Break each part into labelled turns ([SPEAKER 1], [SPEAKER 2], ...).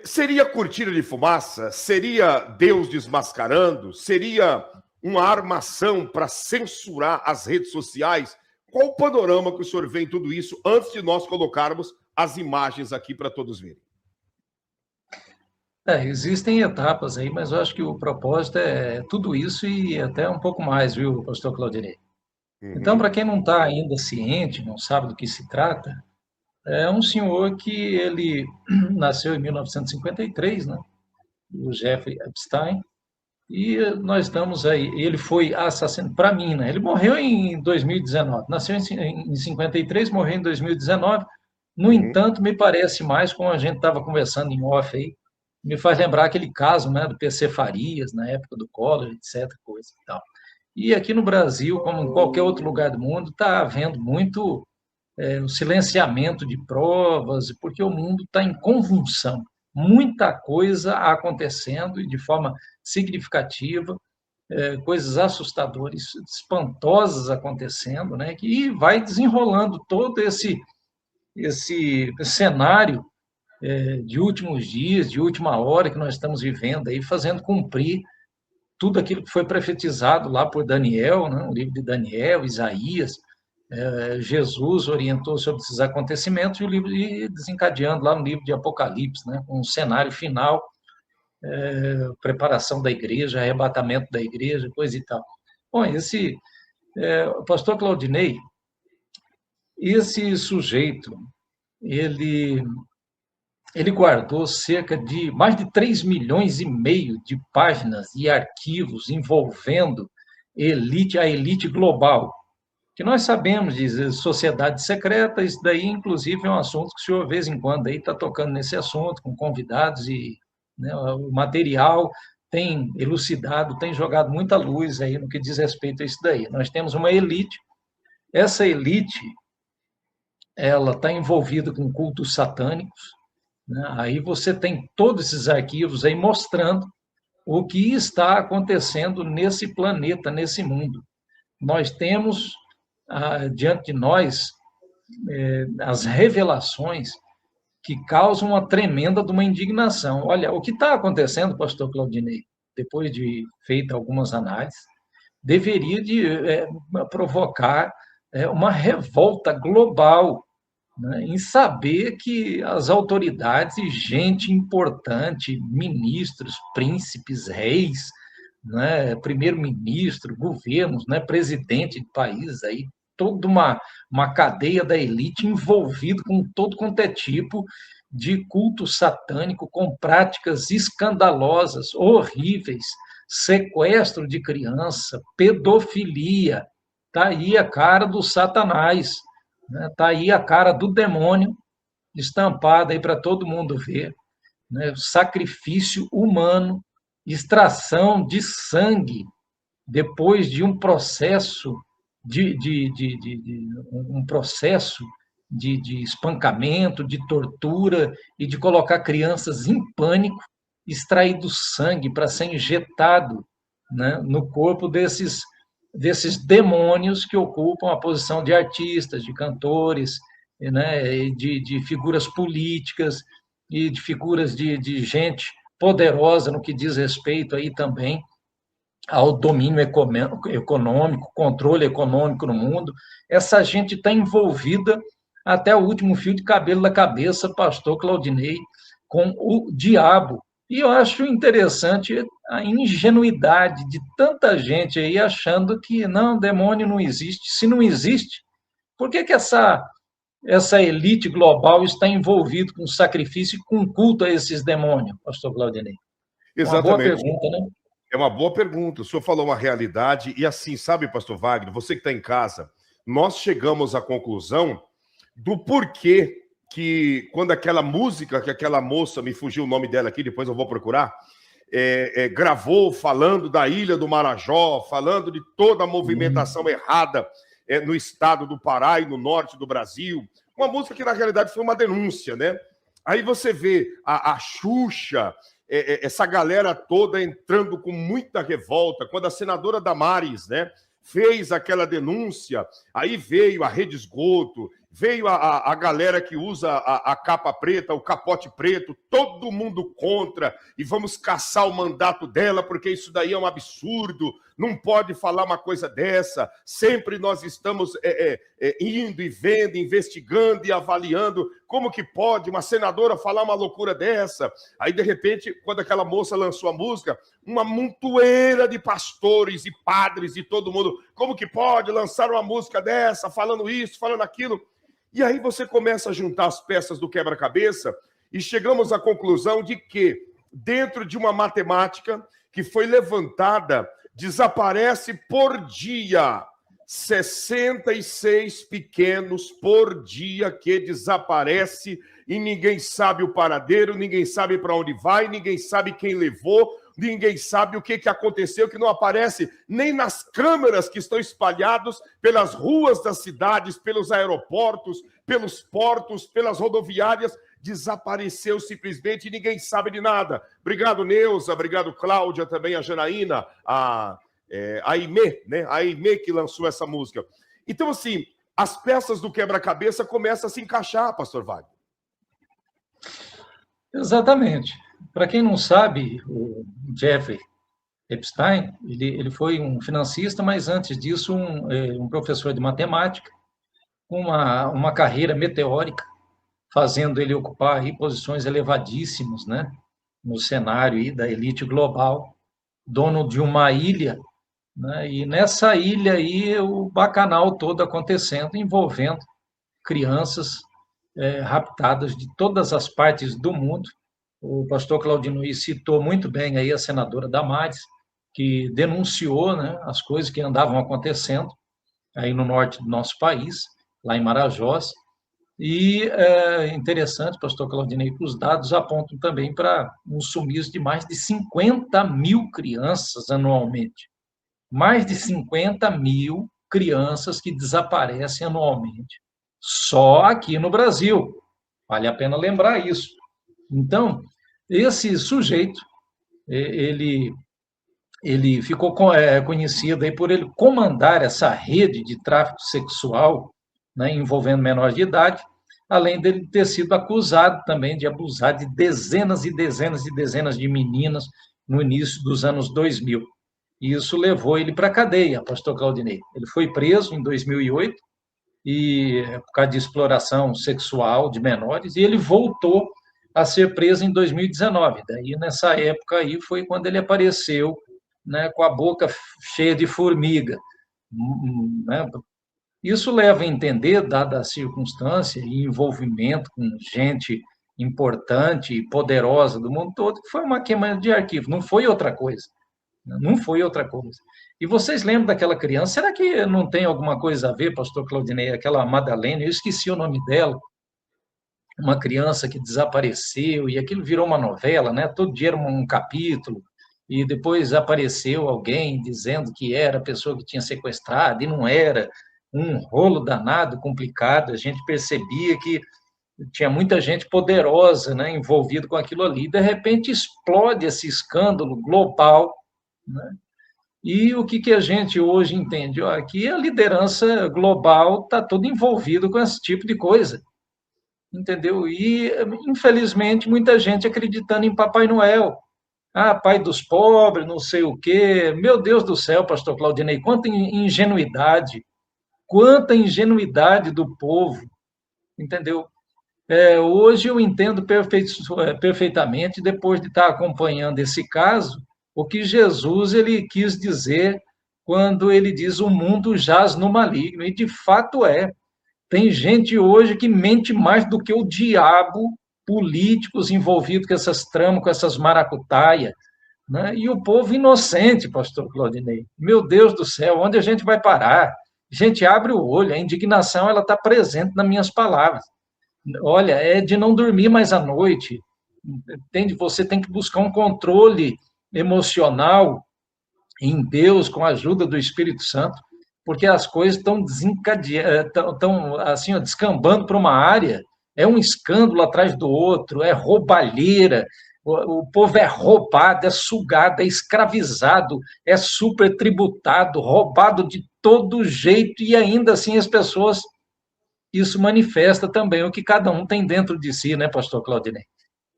[SPEAKER 1] Seria cortina de fumaça? Seria Deus desmascarando? Seria uma armação para censurar as redes sociais? Qual o panorama que o senhor vê em tudo isso antes de nós colocarmos as imagens aqui para todos verem?
[SPEAKER 2] Existem etapas aí, mas eu acho que o propósito é tudo isso e até um pouco mais, viu, pastor Claudinei? Então, para quem não está ainda ciente, não sabe do que se trata, é um senhor que ele nasceu em 1953, né? O Jeffrey Epstein, e nós estamos aí. Ele foi assassinado, para mim, né? Ele morreu em 2019, nasceu em 53, morreu em 2019. No entanto, me parece mais, como a gente estava conversando em off aí, me faz lembrar aquele caso, né, do PC Farias, na época do Collor, etc., coisa e tal. E aqui no Brasil, como em qualquer outro lugar do mundo, está havendo muito o silenciamento de provas, porque o mundo está em convulsão. Muita coisa acontecendo e de forma significativa, coisas assustadoras, espantosas acontecendo, né, que vai desenrolando todo esse cenário de últimos dias, de última hora que nós estamos vivendo aí, fazendo cumprir tudo aquilo que foi profetizado lá por Daniel, né, o livro de Daniel, Isaías. Jesus orientou sobre esses acontecimentos e o livro desencadeando lá no livro de Apocalipse, né, com um cenário final, preparação da igreja, arrebatamento da igreja, coisa e tal. Bom, o pastor Claudinei, esse sujeito, ele guardou cerca de mais de 3 milhões e meio de páginas e arquivos envolvendo a elite global, que nós sabemos de sociedade secreta. Isso daí, inclusive, é um assunto que o senhor, de vez em quando, está tocando nesse assunto, com convidados, e né, o material tem elucidado, tem jogado muita luz aí no que diz respeito a isso daí. Nós temos uma elite, essa elite ela está envolvida com cultos satânicos, né? Aí você tem todos esses arquivos aí mostrando o que está acontecendo nesse planeta, nesse mundo. Nós temos diante de nós as revelações que causam uma tremenda de uma indignação. Olha, o que está acontecendo, pastor Claudinei, depois de feita algumas análises, deveria provocar uma revolta global, né, em saber que as autoridades e gente importante, ministros, príncipes, reis, né, primeiro-ministro, governos, né, presidente de países aí, toda uma cadeia da elite envolvido com todo quanto é tipo de culto satânico, com práticas escandalosas, horríveis, sequestro de criança, pedofilia. Está aí a cara do Satanás, né? Tá aí a cara do demônio estampada aí para todo mundo ver, né? Sacrifício humano, extração de sangue depois de um processo um processo de espancamento, de tortura e de colocar crianças em pânico, extrair do sangue para ser injetado, né, no corpo desses demônios que ocupam a posição de artistas, de cantores, né, de figuras políticas e de figuras de gente poderosa no que diz respeito aí também ao domínio econômico, controle econômico no mundo. Essa gente está envolvida até o último fio de cabelo da cabeça, pastor Claudinei, com o diabo. E eu acho interessante a ingenuidade de tanta gente aí achando que não, demônio não existe. Se não existe, por que essa elite global está envolvida com sacrifício e com culto a esses demônios, pastor Claudinei? Uma boa
[SPEAKER 1] Exatamente.
[SPEAKER 2] pergunta, né?
[SPEAKER 1] É uma boa pergunta. O senhor falou uma realidade e assim, sabe, pastor Wagner, você que está em casa, nós chegamos à conclusão do porquê que quando aquela música, que aquela moça, me fugiu o nome dela aqui, depois eu vou procurar, gravou falando da Ilha do Marajó, falando de toda a movimentação errada no estado do Pará e no norte do Brasil. Uma música que, na realidade, foi uma denúncia, né? Aí você vê a Xuxa, essa galera toda entrando com muita revolta. Quando a senadora Damares, né, fez aquela denúncia, aí veio a Rede Esgoto, veio a galera que usa a capa preta, o capote preto, todo mundo contra, e vamos caçar o mandato dela, porque isso daí é um absurdo, não pode falar uma coisa dessa, sempre nós estamos indo e vendo, investigando e avaliando, como que pode uma senadora falar uma loucura dessa? Aí, de repente, quando aquela moça lançou a música, uma montoeira de pastores e padres e todo mundo, como que pode lançar uma música dessa, falando isso, falando aquilo? E aí você começa a juntar as peças do quebra-cabeça e chegamos à conclusão de que, dentro de uma matemática que foi levantada, desaparece por dia 66 pequenos por dia que desaparece e ninguém sabe o paradeiro, ninguém sabe para onde vai, ninguém sabe quem levou, ninguém sabe o que aconteceu, que não aparece nem nas câmeras que estão espalhados pelas ruas das cidades, pelos aeroportos, pelos portos, pelas rodoviárias. Desapareceu simplesmente e ninguém sabe de nada. Obrigado, Neuza, obrigado, Cláudia, também a Janaína, a Aimee, né? A Aimee que lançou essa música. Então, assim, as peças do quebra-cabeça começam a se encaixar, pastor Wagner.
[SPEAKER 2] Exatamente. Para quem não sabe, o Jeffrey Epstein, ele foi um financista, mas antes disso um professor de matemática, com uma carreira meteórica, fazendo ele ocupar aí posições elevadíssimas, né, no cenário aí da elite global, dono de uma ilha, né, e nessa ilha aí o bacanal todo acontecendo, envolvendo crianças raptadas de todas as partes do mundo. O pastor Claudino citou muito bem aí a senadora Damares, que denunciou, né, as coisas que andavam acontecendo aí no norte do nosso país, lá em Marajós. E é interessante, pastor Claudinei, que os dados apontam também para um sumiço de mais de 50 mil crianças anualmente. Mais de 50 mil crianças que desaparecem anualmente, só aqui no Brasil. Vale a pena lembrar isso. Então, esse sujeito, ele ficou conhecido aí por ele comandar essa rede de tráfico sexual, né, envolvendo menores de idade, além dele ter sido acusado também de abusar de dezenas e dezenas e dezenas de meninas no início dos anos 2000. E isso levou ele para a cadeia, pastor Claudinei. Ele foi preso em 2008, por causa de exploração sexual de menores, e ele voltou a ser preso em 2019. Daí, nessa época aí, foi quando ele apareceu, né, com a boca cheia de formiga, né? Isso leva a entender, dada a circunstância e envolvimento com gente importante e poderosa do mundo todo, que foi uma queima de arquivo, não foi outra coisa. Não foi outra coisa. E vocês lembram daquela criança? Será que não tem alguma coisa a ver, pastor Claudinei, aquela Madalena, eu esqueci o nome dela, uma criança que desapareceu, e aquilo virou uma novela, né? Todo dia era um capítulo, e depois apareceu alguém dizendo que era a pessoa que tinha sequestrado, e não era, um rolo danado, complicado, a gente percebia que tinha muita gente poderosa, né, envolvida com aquilo ali, de repente explode esse escândalo global, né? E o que a gente hoje entende? Aqui a liderança global está toda envolvida com esse tipo de coisa, entendeu? E, infelizmente, muita gente acreditando em Papai Noel. Pai dos pobres, não sei o quê. Meu Deus do céu, pastor Claudinei, quanta ingenuidade do povo, entendeu? Hoje eu entendo perfeitamente, depois de estar acompanhando esse caso, o que Jesus ele quis dizer quando ele diz o mundo jaz no maligno, e de fato é. Tem gente hoje que mente mais do que o diabo, políticos envolvidos com essas tramas, com essas maracutaias, né? E o povo inocente, pastor Claudinei. Meu Deus do céu, onde a gente vai parar? A gente abre o olho, a indignação ela está presente nas minhas palavras. Olha, é de não dormir mais à noite. Entende? Você tem que buscar um controle emocional em Deus, com a ajuda do Espírito Santo, porque as coisas estão estão assim, descambando para uma área, é um escândalo atrás do outro, é roubalheira, o povo é roubado, é sugado, é escravizado, é supertributado, roubado de todo jeito, e ainda assim as pessoas isso manifesta também o que cada um tem dentro de si, né, pastor Claudinei?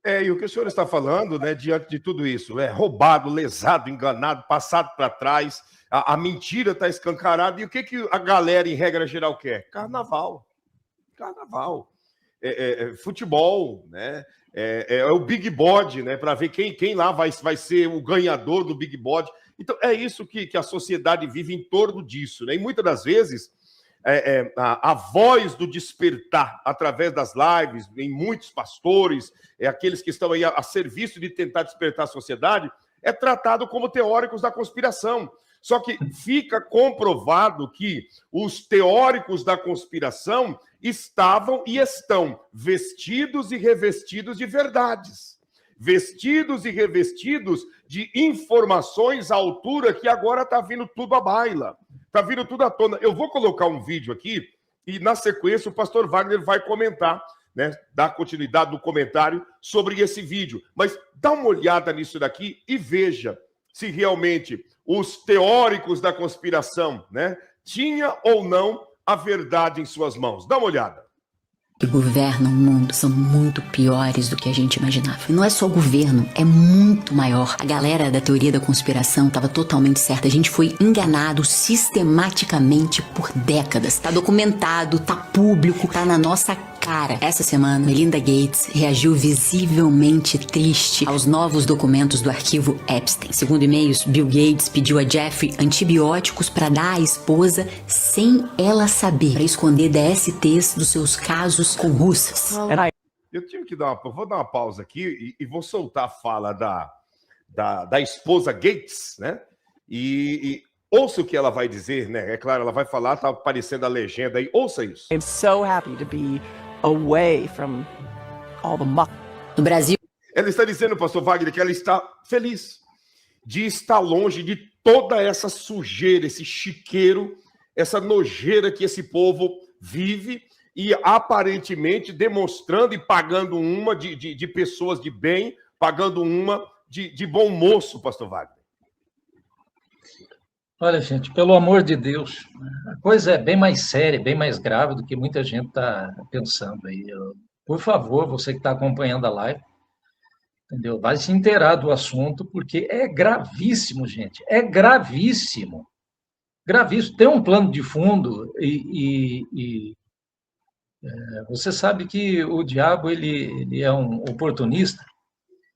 [SPEAKER 1] E o que o senhor está falando, né, diante de tudo isso, é roubado, lesado, enganado, passado para trás, a mentira está escancarada, e o que a galera, em regra geral, quer? Carnaval. Carnaval. Futebol, né? É o Big Bode, né? Para ver quem lá vai ser o ganhador do Big Bode. Então, é isso que a sociedade vive em torno disso, né? E muitas das vezes, a voz do despertar através das lives, em muitos pastores, aqueles que estão aí a serviço de tentar despertar a sociedade, é tratado como teóricos da conspiração. Só que fica comprovado que os teóricos da conspiração estavam e estão vestidos e revestidos de verdades, vestidos e revestidos de informações à altura que agora está vindo tudo à baila, está vindo tudo à tona. Eu vou colocar um vídeo aqui e, na sequência, o pastor Wagner vai comentar, né, dar continuidade no comentário sobre esse vídeo. Mas dá uma olhada nisso daqui e veja se realmente os teóricos da conspiração, né, tinha ou não a verdade em suas mãos. Dá uma olhada.
[SPEAKER 3] Que governam o mundo são muito piores do que a gente imaginava. E não é só o governo, é muito maior. A galera da teoria da conspiração estava totalmente certa. A gente foi enganado sistematicamente por décadas. Tá documentado, tá público, tá na nossa cara. Essa semana, Melinda Gates reagiu visivelmente triste aos novos documentos do arquivo Epstein. Segundo e-mails, Bill Gates pediu a Jeffrey antibióticos para dar à esposa sem ela saber, para esconder DSTs dos seus casos com russas.
[SPEAKER 1] Eu tive que vou dar uma pausa aqui e vou soltar a fala da esposa Gates, né? E ouça o que ela vai dizer, né? É claro, ela vai falar, tá aparecendo a legenda aí. Ouça isso.
[SPEAKER 4] I'm so happy to be away from all the muck.
[SPEAKER 3] No Brasil,
[SPEAKER 1] ela está dizendo, pastor Wagner, que ela está feliz de estar longe de toda essa sujeira, esse chiqueiro, essa nojeira que esse povo vive e aparentemente demonstrando e pagando uma de pessoas de bem, pagando uma de bom moço, pastor Wagner.
[SPEAKER 2] Olha, gente, pelo amor de Deus, a coisa é bem mais séria, bem mais grave do que muita gente está pensando aí. Por favor, você que está acompanhando a live, entendeu? Vai se inteirar do assunto, porque é gravíssimo, gente, é gravíssimo. Gravíssimo. Tem um plano de fundo você sabe que o diabo ele é um oportunista,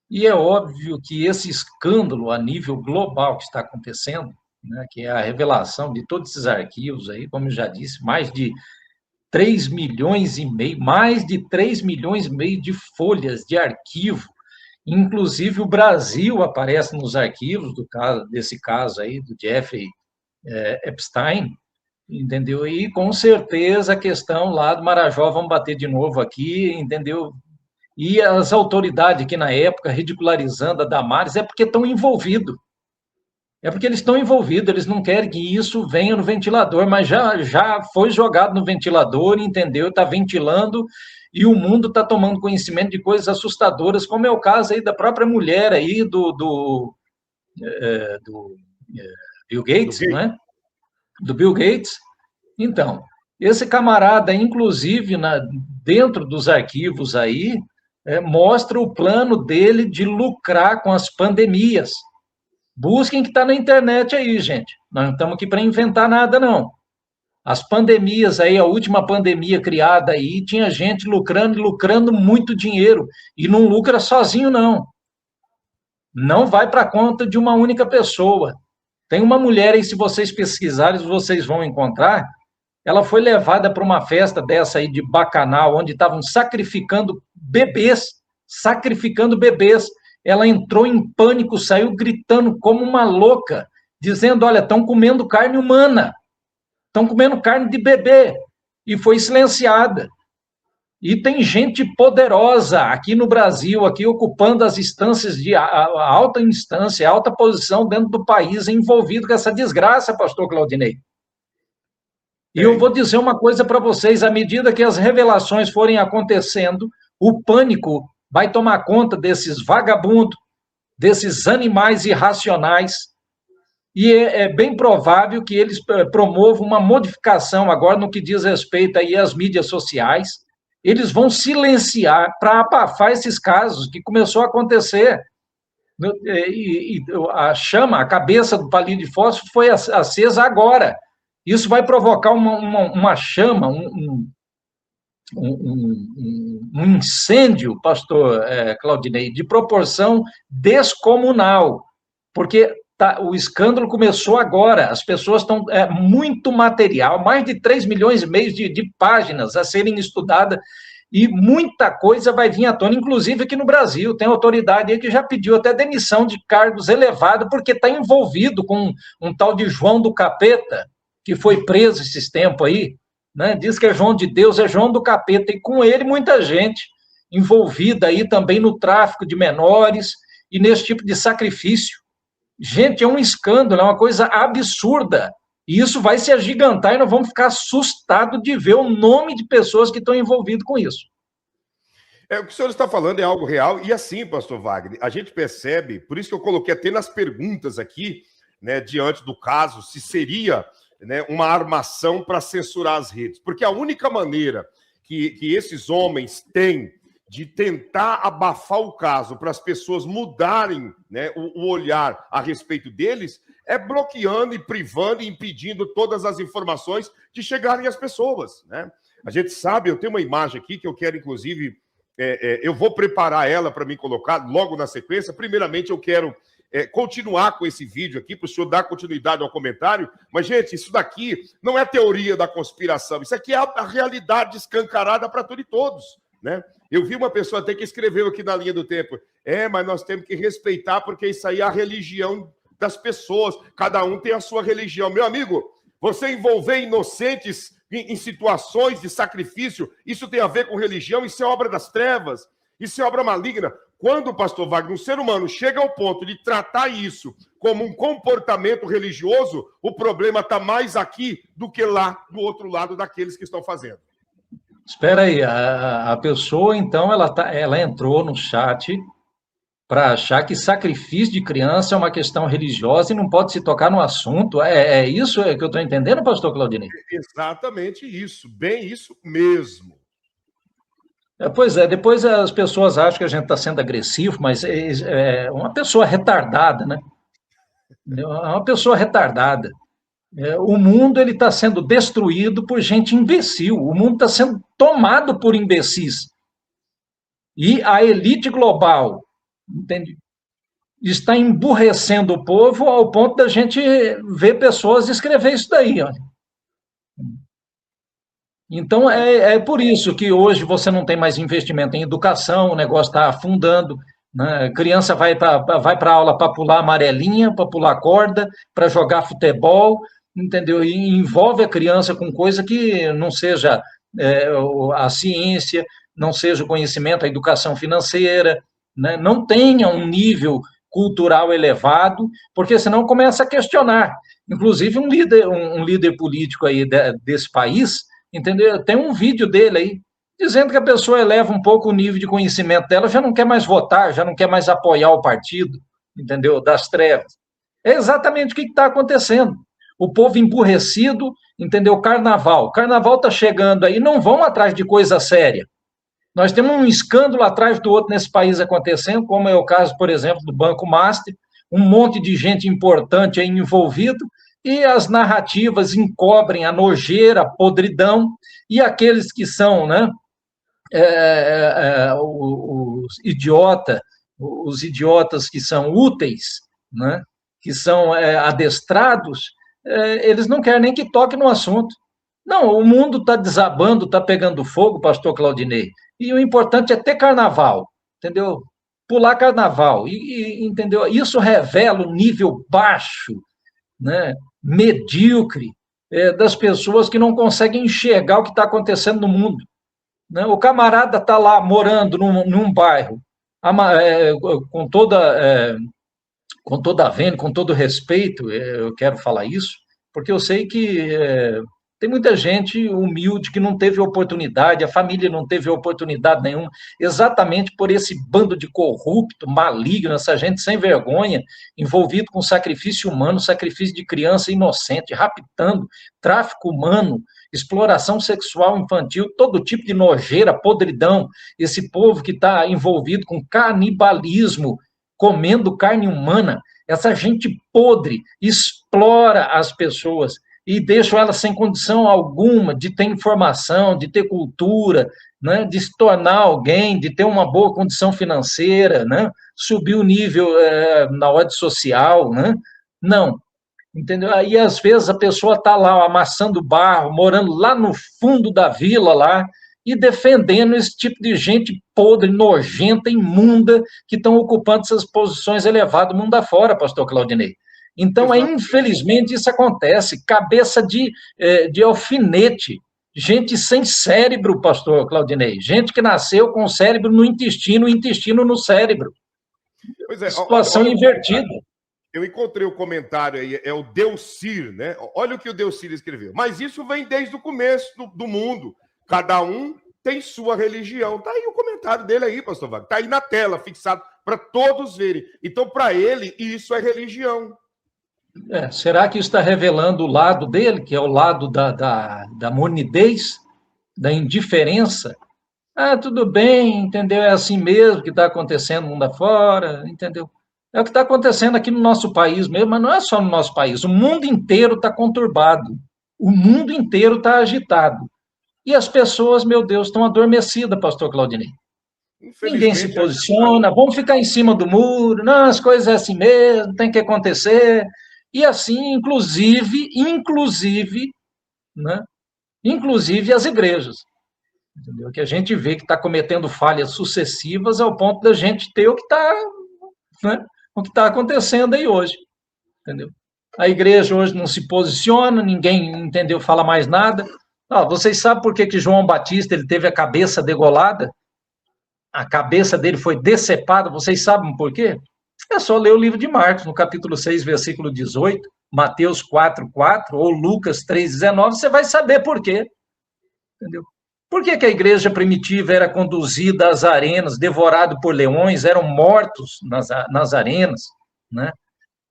[SPEAKER 2] e é óbvio que esse escândalo a nível global que está acontecendo, né, que é a revelação de todos esses arquivos aí, como eu já disse, mais de 3 milhões e meio, mais de 3 milhões e meio de folhas de arquivo, inclusive o Brasil aparece nos arquivos desse caso aí, do Jeffrey Epstein, entendeu? E com certeza a questão lá do Marajó, vamos bater de novo aqui, entendeu? E as autoridades que na época, ridicularizando a Damares, é porque estão envolvidos. É porque eles estão envolvidos, eles não querem que isso venha no ventilador, mas já foi jogado no ventilador, entendeu? Está ventilando e o mundo está tomando conhecimento de coisas assustadoras, como é o caso aí da própria mulher aí do Bill Gates, não é? Do Bill Gates. Então, esse camarada, inclusive, dentro dos arquivos aí, mostra o plano dele de lucrar com as pandemias. Busquem que está na internet aí, gente. Nós não estamos aqui para inventar nada, não. As pandemias aí, a última pandemia criada aí, tinha gente lucrando muito dinheiro. E não lucra sozinho, não. Não vai para a conta de uma única pessoa. Tem uma mulher aí, se vocês pesquisarem, vocês vão encontrar. Ela foi levada para uma festa dessa aí de bacanal, onde estavam sacrificando bebês. Ela entrou em pânico, saiu gritando como uma louca, dizendo, olha, estão comendo carne humana, estão comendo carne de bebê, e foi silenciada. E tem gente poderosa aqui no Brasil, aqui ocupando as instâncias de alta instância, alta posição dentro do país, envolvido com essa desgraça, pastor Claudinei. E eu vou dizer uma coisa para vocês, à medida que as revelações forem acontecendo, o pânico vai tomar conta desses vagabundos, desses animais irracionais, e é bem provável que eles promovam uma modificação agora no que diz respeito aí às mídias sociais. Eles vão silenciar para abafar esses casos que começou a acontecer. E a chama, a cabeça do palito de fósforo foi acesa agora. Isso vai provocar uma chama, um incêndio, pastor Claudinei, de proporção descomunal, porque o escândalo começou agora, as pessoas estão... muito material, mais de 3 milhões e meio de páginas a serem estudadas, e muita coisa vai vir à tona, inclusive aqui no Brasil, tem autoridade aí que já pediu até demissão de cargos elevados, porque está envolvido com um tal de João do Capeta, que foi preso esses tempos aí, né? Diz que é João de Deus, é João do Capeta, e com ele muita gente envolvida aí também no tráfico de menores e nesse tipo de sacrifício. Gente, é um escândalo, é uma coisa absurda. E isso vai se agigantar e nós vamos ficar assustados de ver o nome de pessoas que estão envolvidas com isso.
[SPEAKER 1] O que o senhor está falando é algo real. E assim, pastor Wagner, a gente percebe, por isso que eu coloquei até nas perguntas aqui, né, diante do caso, se seria, né, uma armação para censurar as redes. Porque a única maneira que esses homens têm de tentar abafar o caso para as pessoas mudarem, né, o olhar a respeito deles, é bloqueando e privando e impedindo todas as informações de chegarem às pessoas, né? A gente sabe, eu tenho uma imagem aqui que eu quero, inclusive, eu vou preparar ela para me colocar logo na sequência. Primeiramente, eu quero continuar com esse vídeo aqui, para o senhor dar continuidade ao comentário. Mas, gente, isso daqui não é teoria da conspiração, isso aqui é a realidade escancarada para tudo e todos, né? Eu vi uma pessoa até que escreveu aqui na linha do tempo, mas nós temos que respeitar, porque isso aí é a religião das pessoas, cada um tem a sua religião. Meu amigo, você envolver inocentes em situações de sacrifício, isso tem a ver com religião, isso é obra das trevas, isso é obra maligna. Quando, pastor Wagner, um ser humano chega ao ponto de tratar isso como um comportamento religioso, o problema está mais aqui do que lá, do outro lado daqueles que estão fazendo.
[SPEAKER 2] Espera aí, a pessoa, então, ela entrou no chat para achar que sacrifício de criança é uma questão religiosa e não pode se tocar no assunto. É isso que eu estou entendendo, pastor Claudinei?
[SPEAKER 1] Exatamente isso, bem isso mesmo.
[SPEAKER 2] Pois é, depois as pessoas acham que a gente está sendo agressivo, mas é uma pessoa retardada, né? É uma pessoa retardada. O mundo está sendo destruído por gente imbecil, o mundo está sendo tomado por imbecis. E a elite global, entende, está emburrecendo o povo ao ponto da gente ver pessoas escrever isso daí. Olha. Então, é por isso que hoje você não tem mais investimento em educação, o negócio está afundando, né? A criança vai para a aula para pular amarelinha, para pular corda, para jogar futebol, entendeu? E envolve a criança com coisa que não seja a ciência, não seja o conhecimento, a educação financeira, né? Não tenha um nível cultural elevado, porque senão começa a questionar. Inclusive, um líder político aí desse país, entendeu? Tem um vídeo dele aí, dizendo que a pessoa eleva um pouco o nível de conhecimento dela, já não quer mais votar, já não quer mais apoiar o partido, entendeu? Das trevas. É exatamente o que está acontecendo. O povo emburrecido, entendeu? Carnaval está chegando aí, não vão atrás de coisa séria. Nós temos um escândalo atrás do outro nesse país acontecendo, como é o caso, por exemplo, do Banco Master, um monte de gente importante aí envolvido, e as narrativas encobrem a nojeira, a podridão, e aqueles que são, né, os idiotas que são úteis, né, que são adestrados, eles não querem nem que toque no assunto. Não, o mundo está desabando, está pegando fogo, pastor Claudinei, e o importante é ter carnaval, entendeu? Pular carnaval, entendeu? Isso revela o nível baixo, né, medíocre, das pessoas que não conseguem enxergar o que está acontecendo no mundo. Né? O camarada está lá morando num bairro, com toda a vênia, com todo respeito, eu quero falar isso, porque eu sei que Tem muita gente humilde que não teve oportunidade, a família não teve oportunidade nenhuma, exatamente por esse bando de corrupto, maligno, essa gente sem vergonha, envolvido com sacrifício humano, sacrifício de criança inocente, raptando, tráfico humano, exploração sexual infantil, todo tipo de nojeira, podridão. Esse povo que está envolvido com canibalismo, comendo carne humana, essa gente podre explora as pessoas e deixa elas sem condição alguma de ter informação, de ter cultura, né, de se tornar alguém, de ter uma boa condição financeira, né, subir o nível na ordem social, né? Não, entendeu? Aí, às vezes, a pessoa está lá amassando barro, morando lá no fundo da vila, lá, e defendendo esse tipo de gente podre, nojenta, imunda, que estão ocupando essas posições elevadas mundo afora, pastor Claudinei. Então, infelizmente, isso acontece, cabeça de alfinete, gente sem cérebro, pastor Claudinei, gente que nasceu com o cérebro no intestino, o intestino no cérebro.
[SPEAKER 1] Pois é,
[SPEAKER 2] situação invertida.
[SPEAKER 1] Eu encontrei o comentário aí, é o Delcir, né? Olha o que o Delcir escreveu. Mas isso vem desde o começo do mundo. Cada um tem sua religião. Tá aí o comentário dele aí, pastor Wagner. Tá aí na tela, fixado, para todos verem. Então, para ele, isso é religião.
[SPEAKER 2] Será que isso está revelando o lado dele, que é o lado da monidez, da indiferença? Ah, tudo bem, entendeu? É assim mesmo que está acontecendo no mundo afora, entendeu? É o que está acontecendo aqui no nosso país mesmo, mas não é só no nosso país. O mundo inteiro está conturbado. O mundo inteiro está agitado. E as pessoas, meu Deus, estão adormecidas, pastor Claudinei. Ninguém se posiciona, vamos ficar em cima do muro, não, as coisas é assim mesmo, tem que acontecer. E assim, inclusive, né? Inclusive as igrejas. Entendeu? Que a gente vê que está cometendo falhas sucessivas ao ponto da gente ter o que está, né, o que está acontecendo aí hoje. Entendeu? A igreja hoje não se posiciona, ninguém, entendeu, fala mais nada. Vocês sabem por que João Batista ele teve a cabeça degolada? A cabeça dele foi decepada, vocês sabem por quê? É só ler o livro de Marcos, no capítulo 6, versículo 18, Mateus 4:4 ou Lucas 3:19, você vai saber por quê. Entendeu? Por que a igreja primitiva era conduzida às arenas, devorado por leões, eram mortos nas arenas, né?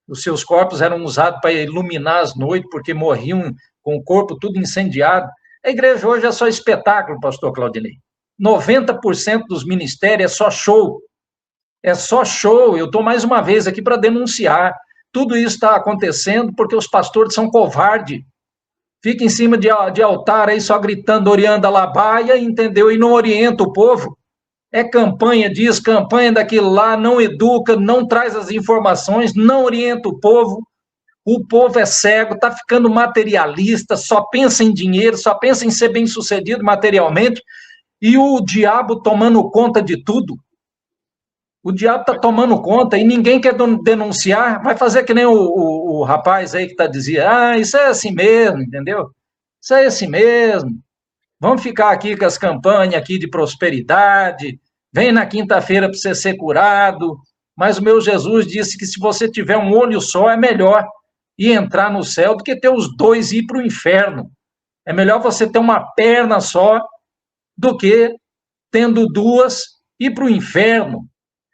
[SPEAKER 2] Os seus corpos eram usados para iluminar as noites, porque morriam com o corpo tudo incendiado. A igreja hoje é só espetáculo, pastor Claudinei. 90% dos ministérios é só show. É só show. Eu estou mais uma vez aqui para denunciar. Tudo isso está acontecendo porque os pastores são covardes. Fica em cima de altar aí só gritando, orienta a labaia, entendeu? E não orienta o povo. É campanha disso, campanha daquilo lá, não educa, não traz as informações, não orienta o povo. O povo é cego, está ficando materialista, só pensa em dinheiro, só pensa em ser bem-sucedido materialmente, e o diabo tomando conta de tudo. O diabo está tomando conta e ninguém quer denunciar, vai fazer que nem o rapaz aí que está dizendo, isso é assim mesmo, entendeu? Isso é assim mesmo. Vamos ficar aqui com as campanhas aqui de prosperidade, vem na quinta-feira para você ser curado, mas o meu Jesus disse que se você tiver um olho só, é melhor ir entrar no céu do que ter os dois e ir para o inferno. É melhor você ter uma perna só do que, tendo duas, ir para o inferno.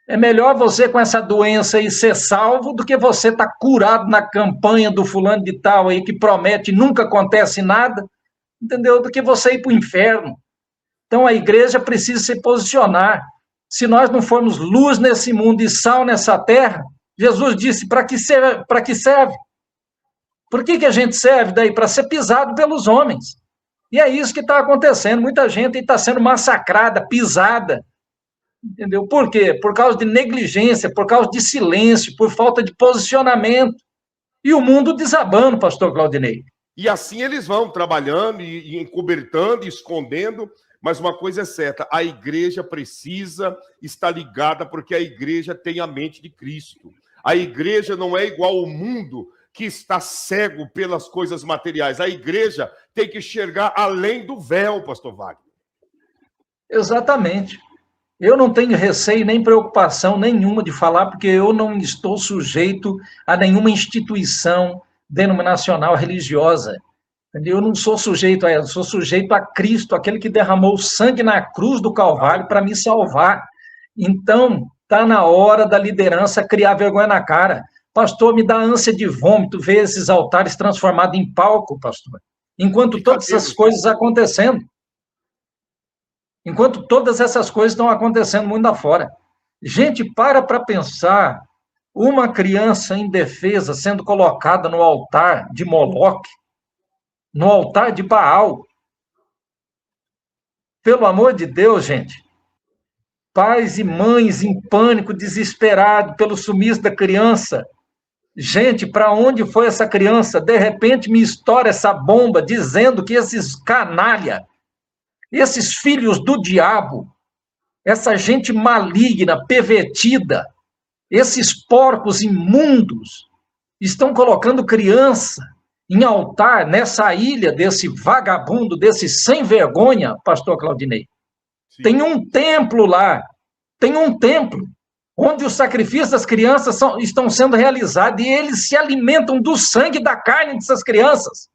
[SPEAKER 2] É melhor você com essa doença aí ser salvo do que você estar curado na campanha do fulano de tal aí que promete e nunca acontece nada, entendeu? Do que você ir para o inferno. Então a igreja precisa se posicionar. Se nós não formos luz nesse mundo e sal nessa terra, Jesus disse, para que serve? Por que a gente serve daí? Para ser pisado pelos homens. E é isso que está acontecendo. Muita gente está sendo massacrada, pisada. Entendeu? Por quê? Por causa de negligência, por causa de silêncio, por falta de posicionamento. E o mundo desabando, pastor Claudinei.
[SPEAKER 1] E assim eles vão trabalhando e encobertando, escondendo, mas uma coisa é certa, a igreja precisa estar ligada porque a igreja tem a mente de Cristo. A igreja não é igual ao mundo que está cego pelas coisas materiais. A igreja tem que enxergar além do véu, pastor Wagner.
[SPEAKER 2] Exatamente. Eu não tenho receio nem preocupação nenhuma de falar, porque eu não estou sujeito a nenhuma instituição denominacional religiosa. Entendeu? Eu não sou sujeito a ela, eu sou sujeito a Cristo, aquele que derramou sangue na cruz do Calvário para me salvar. Então, está na hora da liderança criar vergonha na cara. Pastor, me dá ânsia de vômito ver esses altares transformados em palco, pastor. Enquanto todas essas coisas acontecendo. Enquanto todas essas coisas estão acontecendo mundo afora. Gente, para pensar. Uma criança indefesa sendo colocada no altar de Moloque, no altar de Baal. Pelo amor de Deus, gente. Pais e mães em pânico, desesperado pelo sumiço da criança. Gente, para onde foi essa criança? De repente me estoura essa bomba dizendo que esses canalha, esses filhos do diabo, essa gente maligna, pervertida, esses porcos imundos, estão colocando criança em altar nessa ilha desse vagabundo, desse sem vergonha, pastor Claudinei. Sim. Tem um templo lá, onde os sacrifícios das crianças estão sendo realizados e eles se alimentam do sangue e da carne dessas crianças.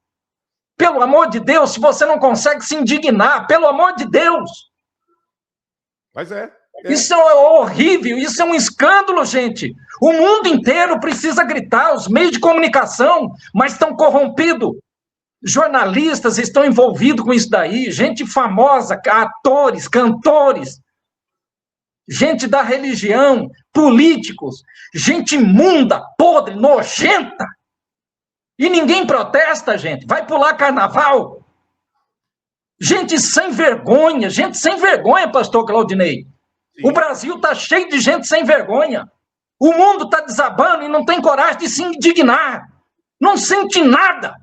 [SPEAKER 2] Pelo amor de Deus, se você não consegue se indignar, pelo amor de Deus.
[SPEAKER 1] Mas
[SPEAKER 2] Isso é horrível, isso é um escândalo, gente. O mundo inteiro precisa gritar, os meios de comunicação, mas estão corrompidos. Jornalistas estão envolvidos com isso daí, gente famosa, atores, cantores, gente da religião, políticos, gente imunda, podre, nojenta. E ninguém protesta, gente. Vai pular carnaval. Gente sem vergonha, pastor Claudinei. Sim. O Brasil está cheio de gente sem vergonha. O mundo está desabando e não tem coragem de se indignar. Não sente nada.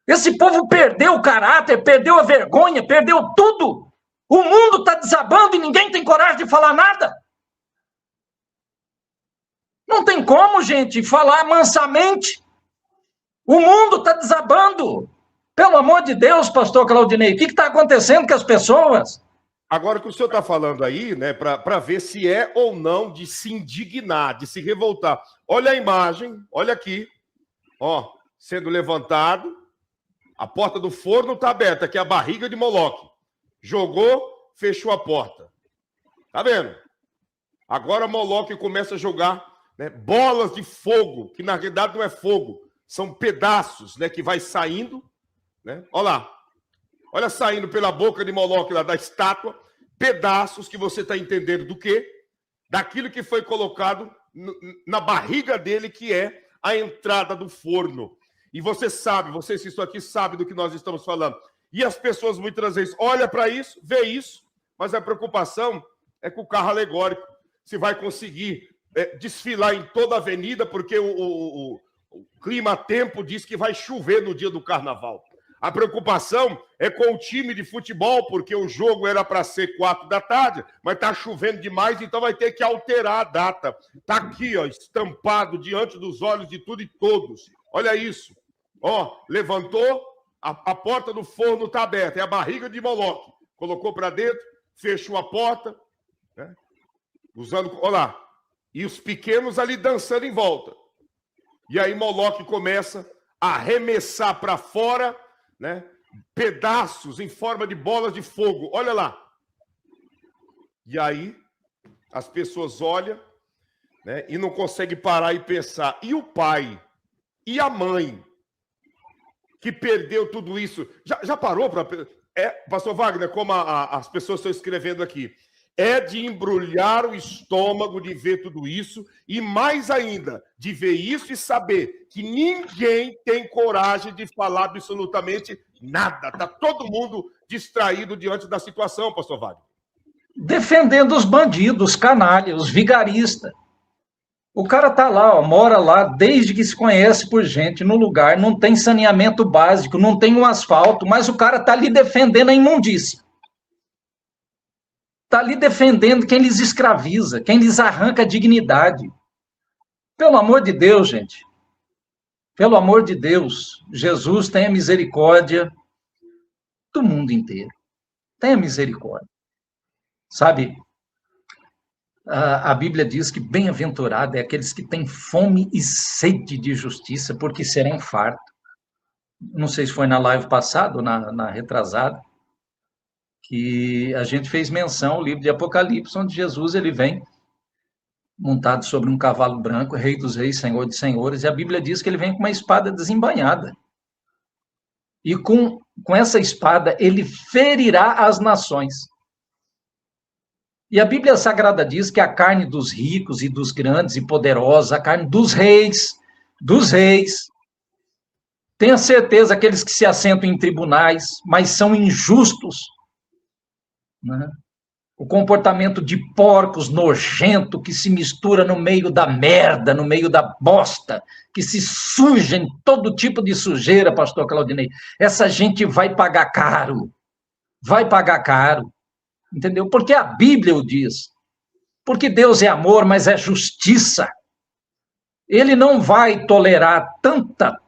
[SPEAKER 2] Esse povo perdeu o caráter, perdeu a vergonha, perdeu tudo. O mundo está desabando e ninguém tem coragem de falar nada. Não tem como, gente, falar mansamente. O mundo está desabando. Pelo amor de Deus, pastor Claudinei, o que está acontecendo com as pessoas?
[SPEAKER 1] Agora, o que o senhor está falando aí, né, para ver se é ou não de se indignar, de se revoltar. Olha a imagem, olha aqui, ó, sendo levantado, a porta do forno está aberta, que é a barriga de Moloque. Jogou, fechou a porta. Tá vendo? Agora Moloque começa a jogar, né, bolas de fogo, que na realidade não é fogo, são pedaços, né, que vai saindo, né? Olha lá. Olha saindo pela boca de Moloque lá da estátua, pedaços que você está entendendo do quê? Daquilo que foi colocado na barriga dele, que é a entrada do forno. E você sabe, vocês que estão aqui sabem do que nós estamos falando. E as pessoas muitas vezes olham para isso, vê isso, mas a preocupação é com o carro alegórico. Se vai conseguir desfilar em toda a avenida, porque o clima-tempo diz que vai chover no dia do carnaval. A preocupação é com o time de futebol, porque o jogo era para ser 4 da tarde, mas está chovendo demais, então vai ter que alterar a data. Está aqui, ó, estampado diante dos olhos de tudo e todos. Olha isso. Ó, levantou, a porta do forno está aberta, é a barriga de Moloque. Colocou para dentro, fechou a porta, né? Usando, olha lá. E os pequenos ali dançando em volta. E aí Moloque começa a arremessar para fora, né, pedaços em forma de bolas de fogo. Olha lá. E aí as pessoas olham, né, e não conseguem parar e pensar. E o pai? E a mãe? Que perdeu tudo isso? Já parou para... Pastor Wagner, como as pessoas estão escrevendo aqui, é de embrulhar o estômago de ver tudo isso e, mais ainda, de ver isso e saber que ninguém tem coragem de falar absolutamente nada. Está todo mundo distraído diante da situação, pastor Wagner.
[SPEAKER 2] Defendendo os bandidos, os canalhas, os vigaristas. O cara está lá, ó, mora lá desde que se conhece por gente no lugar, não tem saneamento básico, não tem um asfalto, mas o cara está ali defendendo a imundícia. Está ali defendendo quem lhes escraviza, quem lhes arranca a dignidade. Pelo amor de Deus, gente. Pelo amor de Deus, Jesus tenha misericórdia do mundo inteiro. Tenha misericórdia. Sabe, a Bíblia diz que bem-aventurado é aqueles que têm fome e sede de justiça, porque serão fartos. não sei se foi na live passada ou na retrasada, que a gente fez menção ao livro de Apocalipse, onde Jesus ele vem montado sobre um cavalo branco, Rei dos Reis, Senhor de Senhores, e a Bíblia diz que ele vem com uma espada desembainhada. E com essa espada ele ferirá as nações. E a Bíblia Sagrada diz que a carne dos ricos e dos grandes e poderosos, a carne dos reis, tenha certeza, aqueles que se assentam em tribunais, mas são injustos, né? O comportamento de porcos nojento que se mistura no meio da merda, no meio da bosta, que se suja em todo tipo de sujeira, pastor Claudinei. Essa gente vai pagar caro, entendeu? Porque a Bíblia o diz. Porque Deus é amor, mas é justiça. Ele não vai tolerar tanta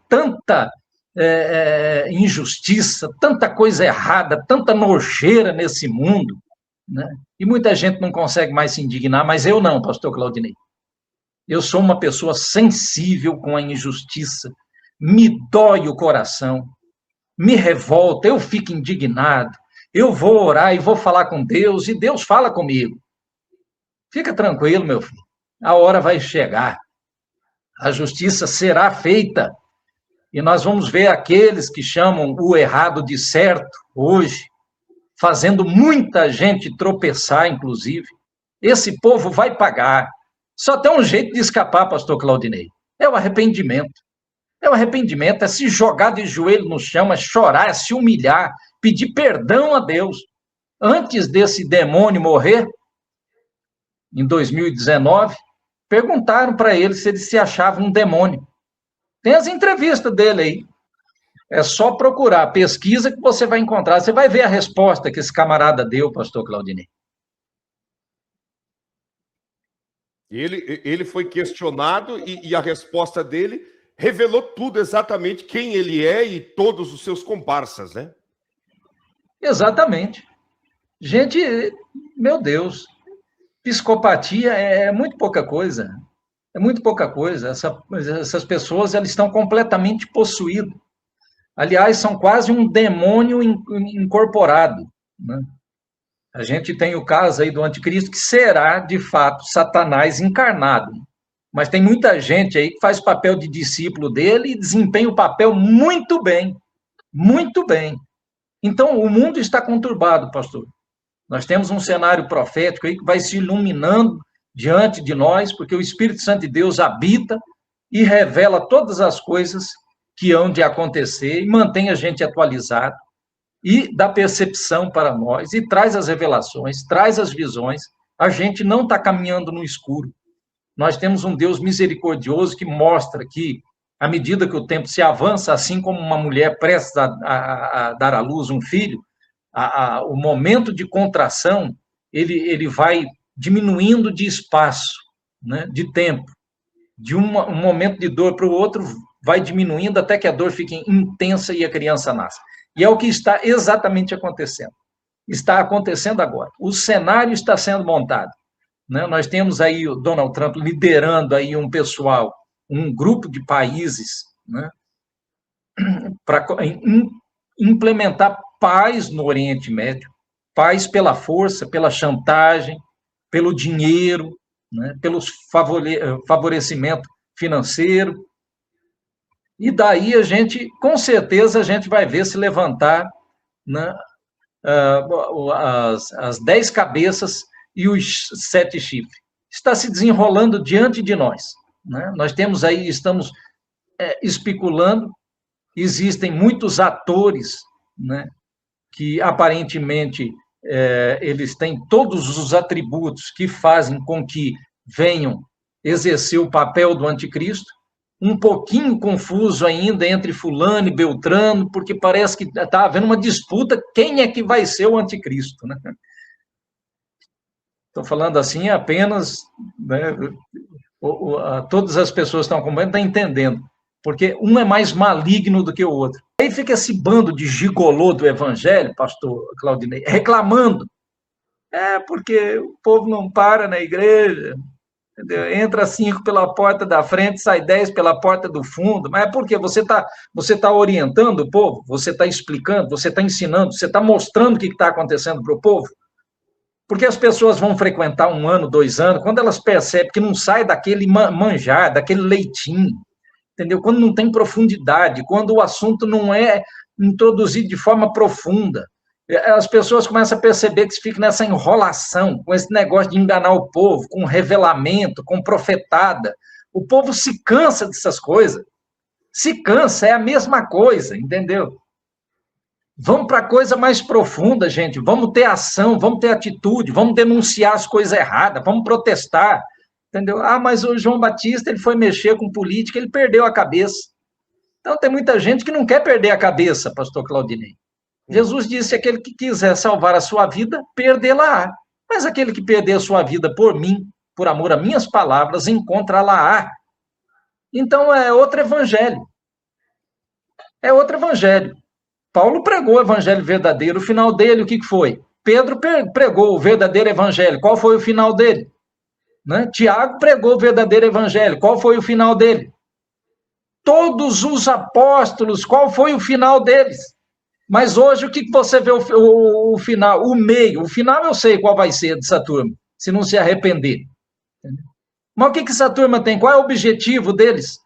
[SPEAKER 2] injustiça, tanta coisa errada, tanta nojeira nesse mundo, né? E muita gente não consegue mais se indignar, mas eu não, pastor Claudinei. Eu sou uma pessoa sensível com a injustiça, me dói o coração, me revolta, eu fico indignado, eu vou orar e vou falar com Deus, e Deus fala comigo. Fica tranquilo, meu filho, a hora vai chegar, a justiça será feita, e nós vamos ver aqueles que chamam o errado de certo hoje, fazendo muita gente tropeçar, inclusive. Esse povo vai pagar. Só tem um jeito de escapar, pastor Claudinei. É o arrependimento. É o arrependimento, é se jogar de joelho no chão, é chorar, é se humilhar, pedir perdão a Deus. Antes desse demônio morrer, em 2019, perguntaram para ele se ele se achava um demônio. Tem as entrevistas dele aí. É só procurar, pesquisa que você vai encontrar. Você vai ver a resposta que esse camarada deu, pastor Claudinei.
[SPEAKER 1] Ele foi questionado e a resposta dele revelou tudo, exatamente quem ele é e todos os seus comparsas, né?
[SPEAKER 2] Exatamente. Gente, meu Deus, psicopatia é muito pouca coisa. É muito pouca coisa. Essas pessoas, elas estão completamente possuídas. Aliás, são quase um demônio incorporado, né? A gente tem o caso aí do anticristo, que será, de fato, Satanás encarnado. Mas tem muita gente aí que faz papel de discípulo dele e desempenha o papel muito bem. Muito bem. Então, o mundo está conturbado, pastor. Nós temos um cenário profético aí que vai se iluminando diante de nós, porque o Espírito Santo de Deus habita e revela todas as coisas que hão de acontecer e mantém a gente atualizado e dá percepção para nós e traz as revelações, traz as visões. A gente não está caminhando no escuro. Nós temos um Deus misericordioso que mostra que, à medida que o tempo se avança, assim como uma mulher prestes a dar à luz um filho, o momento de contração, ele vai diminuindo de espaço, né, de tempo. De um momento de dor para o outro, vai diminuindo até que a dor fique intensa e a criança nasce. E é o que está exatamente acontecendo. Está acontecendo agora. O cenário está sendo montado, né? Nós temos aí o Donald Trump liderando aí um pessoal, um grupo de países, né, para implementar paz no Oriente Médio, paz pela força, pela chantagem, pelo dinheiro, né, pelo favorecimento financeiro. E daí a gente, com certeza, a gente vai ver se levantar, né, as 10 cabeças e os 7 chifres. Está se desenrolando diante de nós, né? Nós temos aí, estamos especulando, existem muitos atores, né, que aparentemente eles têm todos os atributos que fazem com que venham exercer o papel do anticristo, um pouquinho confuso ainda entre fulano e Beltrano, porque parece que está havendo uma disputa, quem é que vai ser o anticristo, né? Estou falando assim apenas, né, todas as pessoas que estão acompanhando estão entendendo, porque um é mais maligno do que o outro. Aí fica esse bando de gigolô do evangelho, pastor Claudinei, reclamando, porque o povo não para na igreja, Entendeu? Entra 5 pela porta da frente, sai 10 pela porta do fundo. Mas é porque você tá orientando o povo, você está explicando, você está ensinando, você está mostrando o que está acontecendo para o povo. Porque as pessoas vão frequentar 1 ano, 2 anos, quando elas percebem que não sai daquele manjar, daquele leitinho, entendeu? Quando não tem profundidade, quando o assunto não é introduzido de forma profunda, as pessoas começam a perceber que se fica nessa enrolação, com esse negócio de enganar o povo, com revelamento, com profetada. O povo se cansa dessas coisas. Se cansa, é a mesma coisa, entendeu? Vamos para a coisa mais profunda, gente. Vamos ter ação, vamos ter atitude, vamos denunciar as coisas erradas, vamos protestar, entendeu? Ah, mas o João Batista, ele foi mexer com política, ele perdeu a cabeça. Então, tem muita gente que não quer perder a cabeça, pastor Claudinei. Jesus disse, aquele que quiser salvar a sua vida, perdê-la-á. Mas aquele que perder a sua vida por mim, por amor a minhas palavras, encontrá-la-á. Então, é outro evangelho. É outro evangelho. Paulo pregou o evangelho verdadeiro, o final dele, o que foi? Pedro pregou o verdadeiro evangelho, qual foi o final dele? Né? Tiago pregou o verdadeiro evangelho, qual foi o final dele? Todos os apóstolos, qual foi o final deles? Mas hoje, o que você vê o final? O meio. O final eu sei qual vai ser dessa turma, se não se arrepender. Mas o que essa turma tem? Qual é o objetivo deles?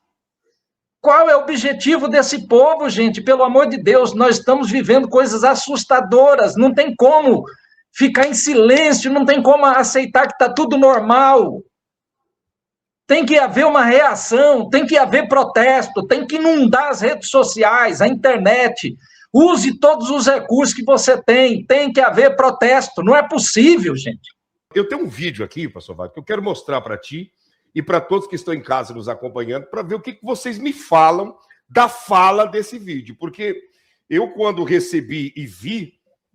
[SPEAKER 2] Qual é o objetivo desse povo, gente? Pelo amor de Deus, nós estamos vivendo coisas assustadoras. Não tem como ficar em silêncio, não tem como aceitar que está tudo normal. Tem que haver uma reação, tem que haver protesto, tem que inundar as redes sociais, a internet. Use todos os recursos que você tem que haver protesto. Não é possível, gente.
[SPEAKER 1] Eu tenho um vídeo aqui, pastor Wagner, que eu quero mostrar para ti e para todos que estão em casa nos acompanhando, para ver o que vocês me falam da fala desse vídeo. Porque eu, quando recebi e vi,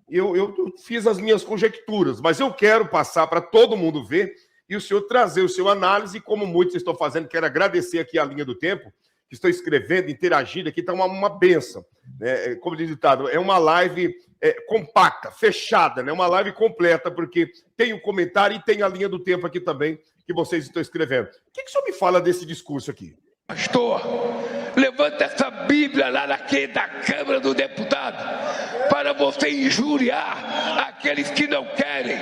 [SPEAKER 1] eu fiz as minhas conjecturas, mas eu quero passar para todo mundo ver e o senhor trazer o seu análise, como muitos estão fazendo. Quero agradecer aqui a linha do tempo, que estou escrevendo, interagindo aqui, está uma benção. Né? Como diz o ditado, é uma live compacta, fechada, né? Uma live completa, porque tem o comentário e tem a linha do tempo aqui também, que vocês estão escrevendo. O que o senhor me fala desse discurso aqui?
[SPEAKER 5] Pastor, levanta essa Bíblia lá da Câmara do Deputado para você injuriar aqueles que não querem,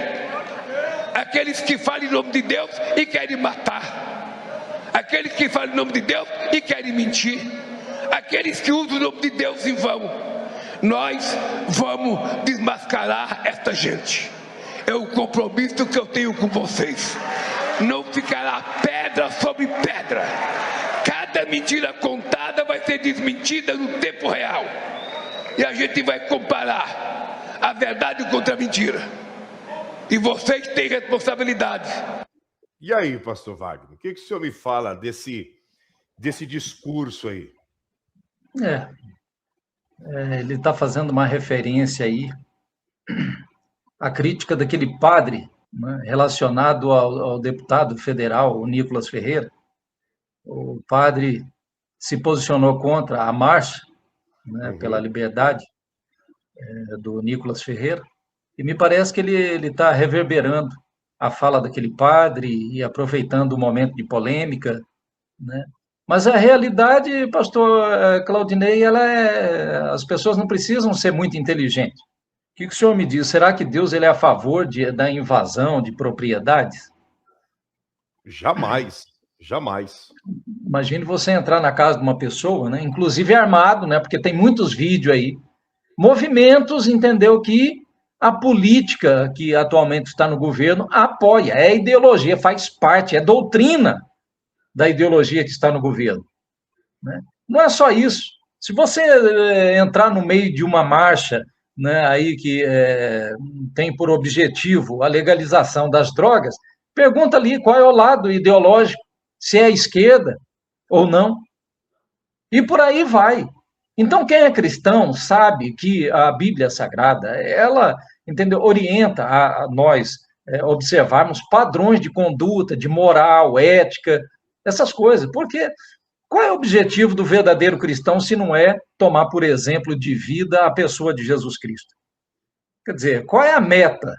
[SPEAKER 5] aqueles que falam em nome de Deus e querem matar, aqueles que falam em nome de Deus e querem mentir, aqueles que usam o nome de Deus em vão. Nós vamos desmascarar esta gente. É o compromisso que eu tenho com vocês. Não ficará pedra sobre pedra. Cada mentira contada vai ser desmentida no tempo real. E a gente vai comparar a verdade contra a mentira. E vocês têm responsabilidade.
[SPEAKER 1] E aí, pastor Wagner, o que o senhor me fala desse discurso aí?
[SPEAKER 2] Ele está fazendo uma referência aí à crítica daquele padre, né, relacionado ao deputado federal, o Nicolas Ferreira. O padre se posicionou contra a marcha, né, pela liberdade do Nicolas Ferreira, e me parece que ele está reverberando a fala daquele padre e aproveitando o momento de polêmica, né? Mas a realidade, pastor Claudinei, as pessoas não precisam ser muito inteligentes. O que o senhor me diz? Será que Deus ele é a favor da invasão de propriedades?
[SPEAKER 1] Jamais, jamais.
[SPEAKER 2] Imagine você entrar na casa de uma pessoa, né, inclusive armado, né, porque tem muitos vídeos aí, movimentos, entendeu, que a política que atualmente está no governo apoia, é ideologia, faz parte, é doutrina da ideologia que está no governo. Né? Não é só isso. Se você entrar no meio de uma marcha, né, aí que tem por objetivo a legalização das drogas, pergunta ali qual é o lado ideológico, se é a esquerda ou não. E por aí vai. Então, quem é cristão sabe que a Bíblia Sagrada, ela, entendeu, orienta a nós observarmos padrões de conduta, de moral, ética, essas coisas. Porque qual é o objetivo do verdadeiro cristão se não é tomar, por exemplo, de vida a pessoa de Jesus Cristo? Quer dizer, qual é a meta?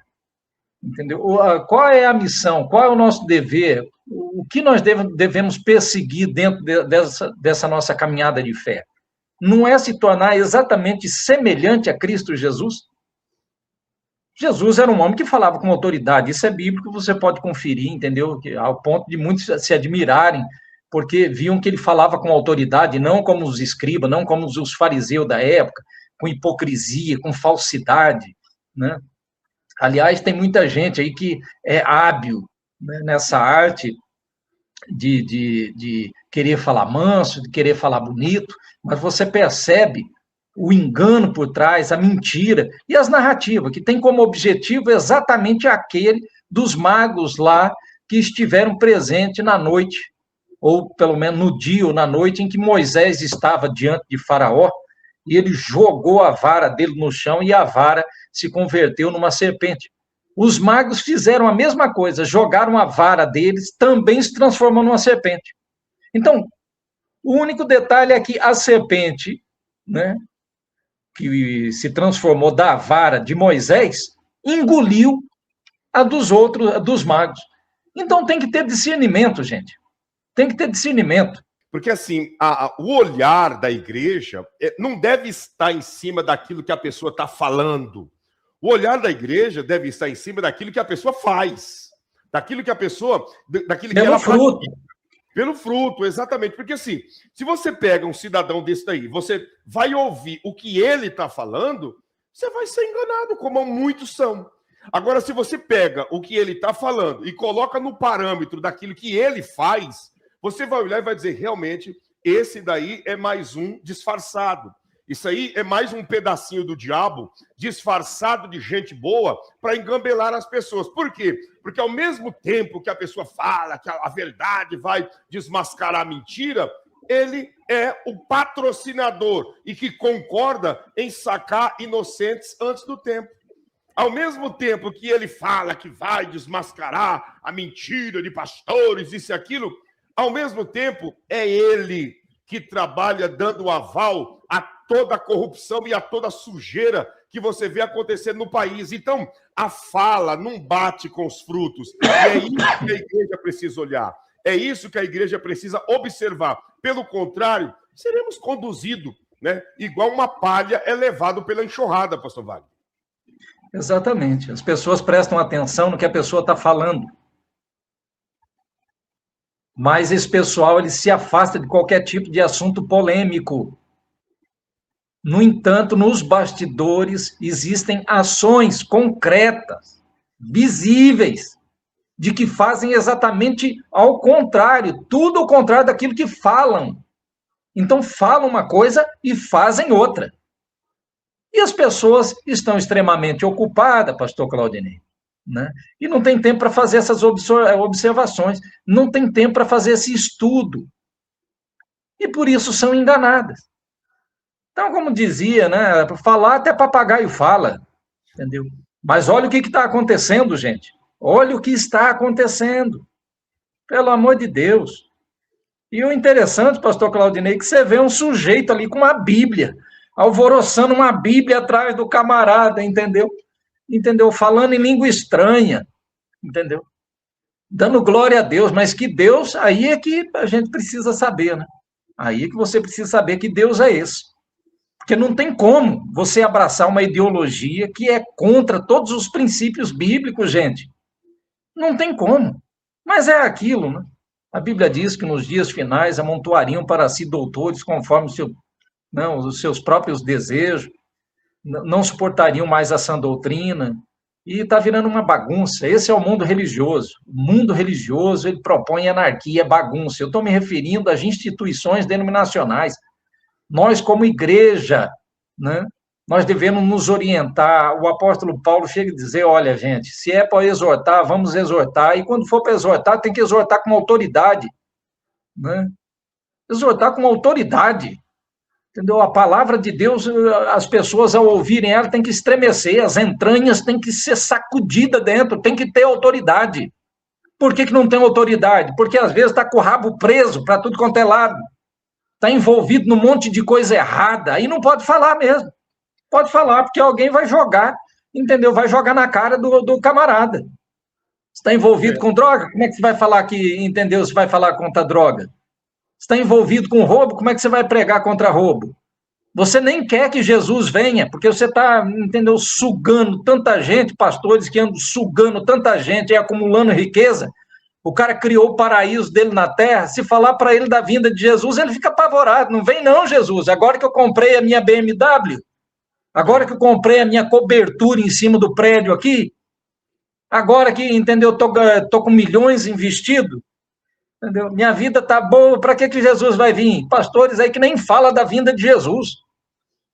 [SPEAKER 2] Entendeu? Qual é a missão? Qual é o nosso dever? O que nós devemos perseguir dentro dessa nossa caminhada de fé? Não é se tornar exatamente semelhante a Cristo Jesus? Jesus era um homem que falava com autoridade, isso é bíblico, você pode conferir, entendeu? Ao ponto de muitos se admirarem, porque viam que ele falava com autoridade, não como os escribas, não como os fariseus da época, com hipocrisia, com falsidade, né? Aliás, tem muita gente aí que é hábil, né, nessa arte de querer falar manso, de querer falar bonito, mas você percebe o engano por trás, a mentira e as narrativas, que tem como objetivo exatamente aquele dos magos lá que estiveram presentes na noite, ou pelo menos no dia ou na noite em que Moisés estava diante de Faraó, e ele jogou a vara dele no chão e a vara se converteu numa serpente. Os magos fizeram a mesma coisa, jogaram a vara deles, também se transformou numa serpente. Então, o único detalhe é que a serpente, né, que se transformou da vara de Moisés, engoliu a dos outros, a dos magos. Então tem que ter discernimento, gente. Tem que ter discernimento.
[SPEAKER 1] Porque, assim, o olhar da igreja não deve estar em cima daquilo que a pessoa está falando. O olhar da igreja deve estar em cima daquilo que a pessoa faz. Daquilo que a pessoa... Daquilo que ela
[SPEAKER 2] fruto.
[SPEAKER 1] Pelo fruto, exatamente. Porque, assim, se você pega um cidadão desse daí, você vai ouvir o que ele está falando, você vai ser enganado, como muitos são. Agora, se você pega o que ele está falando e coloca no parâmetro daquilo que ele faz, você vai olhar e vai dizer, realmente, esse daí é mais um disfarçado. Isso aí é mais um pedacinho do diabo disfarçado de gente boa para engambelar as pessoas. Por quê? Porque ao mesmo tempo que a pessoa fala que a verdade vai desmascarar a mentira, ele é o patrocinador e que concorda em sacar inocentes antes do tempo. Ao mesmo tempo que ele fala que vai desmascarar a mentira de pastores, isso e aquilo, ao mesmo tempo é ele que trabalha dando aval a toda a corrupção e a toda a sujeira que você vê acontecendo no país. Então, a fala não bate com os frutos. E é isso que a igreja precisa olhar. É isso que a igreja precisa observar. Pelo contrário, seremos conduzidos, né? Igual uma palha é levado pela enxurrada, pastor Wagner.
[SPEAKER 2] Exatamente. As pessoas prestam atenção no que a pessoa está falando. Mas esse pessoal ele se afasta de qualquer tipo de assunto polêmico. No entanto, nos bastidores existem ações concretas, visíveis, de que fazem exatamente ao contrário, tudo ao contrário daquilo que falam. Então, falam uma coisa e fazem outra. E as pessoas estão extremamente ocupadas, pastor Claudinei, né? E não tem tempo para fazer essas observações, não tem tempo para fazer esse estudo. E por isso são enganadas. Então, como dizia, né, falar até papagaio fala, entendeu? Mas olha o que está acontecendo, gente. Olha o que está acontecendo. Pelo amor de Deus. E o interessante, pastor Claudinei, que você vê um sujeito ali com uma Bíblia, alvoroçando uma Bíblia atrás do camarada, entendeu? Entendeu? Falando em língua estranha, entendeu? Dando glória a Deus, mas que Deus, aí é que a gente precisa saber, né? Aí é que você precisa saber que Deus é esse. Porque não tem como você abraçar uma ideologia que é contra todos os princípios bíblicos, gente. Não tem como. Mas é aquilo, né? A Bíblia diz que nos dias finais amontoariam para si doutores conforme os seus próprios desejos, não suportariam mais a sã doutrina, e está virando uma bagunça. Esse é o mundo religioso. O mundo religioso, ele propõe anarquia, bagunça. Eu estou me referindo às instituições denominacionais. Nós, como igreja, né, nós devemos nos orientar. O apóstolo Paulo chega a dizer, olha, gente, se é para exortar, vamos exortar, e quando for para exortar, tem que exortar com autoridade, né? Exortar com autoridade, entendeu? A palavra de Deus, as pessoas ao ouvirem ela têm que estremecer, as entranhas têm que ser sacudidas dentro, tem que ter autoridade. Por que não tem autoridade? Porque às vezes está com o rabo preso para tudo quanto é lado. Está envolvido num monte de coisa errada, aí não pode falar mesmo. Pode falar, porque alguém vai jogar, entendeu? Vai jogar na cara do camarada. Está envolvido com droga? Como é que você vai falar que entendeu? Você vai falar contra a droga? Está envolvido com roubo? Como é que você vai pregar contra roubo? Você nem quer que Jesus venha, porque você está, entendeu, sugando tanta gente, pastores que andam sugando tanta gente e acumulando riqueza. O cara criou o paraíso dele na terra. Se falar para ele da vinda de Jesus, ele fica apavorado. Não vem não, Jesus. Agora que eu comprei a minha BMW, agora que eu comprei a minha cobertura em cima do prédio aqui, agora que, entendeu, tô com milhões investido, entendeu? Minha vida tá boa, para que Jesus vai vir? Pastores aí que nem fala da vinda de Jesus.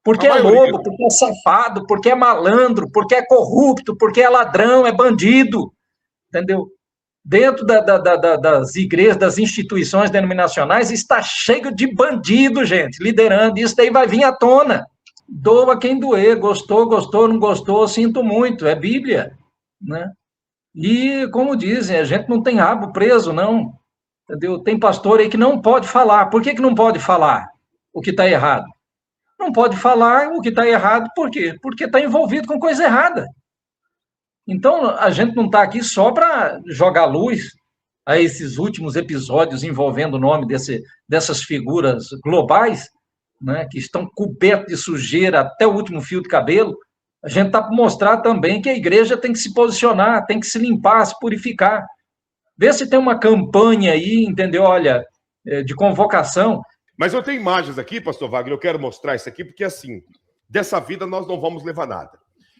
[SPEAKER 2] Porque é lobo, porque é safado, porque é malandro, porque é corrupto, porque é ladrão, é bandido, entendeu? Dentro das igrejas, das instituições denominacionais, está cheio de bandido, gente, liderando. Isso daí vai vir à tona. Doa quem doer, gostou, não gostou, sinto muito, é Bíblia, né? E, como dizem, a gente não tem rabo preso, não, entendeu? Tem pastor aí que não pode falar. Por que não pode falar o que está errado? Não pode falar o que está errado, por quê? Porque está envolvido com coisa errada. Então, a gente não está aqui só para jogar luz a esses últimos episódios envolvendo o nome dessas figuras globais, né, que estão cobertas de sujeira até o último fio de cabelo. A gente está para mostrar também que a igreja tem que se posicionar, tem que se limpar, se purificar. Vê se tem uma campanha aí, entendeu? Olha, de convocação.
[SPEAKER 1] Mas eu tenho imagens aqui, pastor Wagner, eu quero mostrar isso aqui, porque assim, dessa vida nós não vamos levar nada.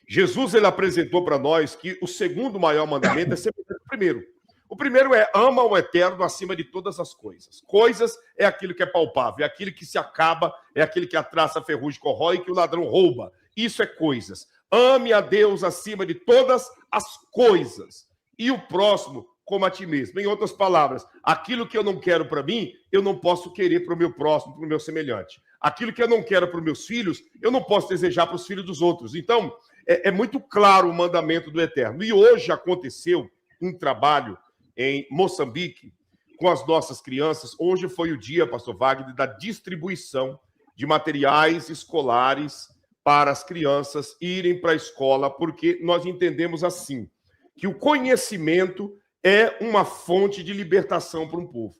[SPEAKER 1] Jesus, ele apresentou para nós que o segundo maior mandamento é semelhante ao primeiro. O primeiro é ama o eterno acima de todas as coisas. Coisas é aquilo que é palpável, é aquilo que se acaba, é aquilo que a traça ferrugem corrói e que o ladrão rouba. Isso é coisas. Ame a Deus acima de todas as coisas. E o próximo como a ti mesmo. Em outras palavras, aquilo que eu não quero para mim, eu não posso querer para o meu próximo, para o meu semelhante. Aquilo que eu não quero para os meus filhos, eu não posso desejar para os filhos dos outros. Então, é muito claro o mandamento do Eterno. E hoje aconteceu um trabalho em Moçambique com as nossas crianças. Hoje foi o dia, pastor Wagner, da distribuição de materiais escolares para as crianças irem para a escola, porque nós entendemos assim, que o conhecimento é uma fonte de libertação para um povo.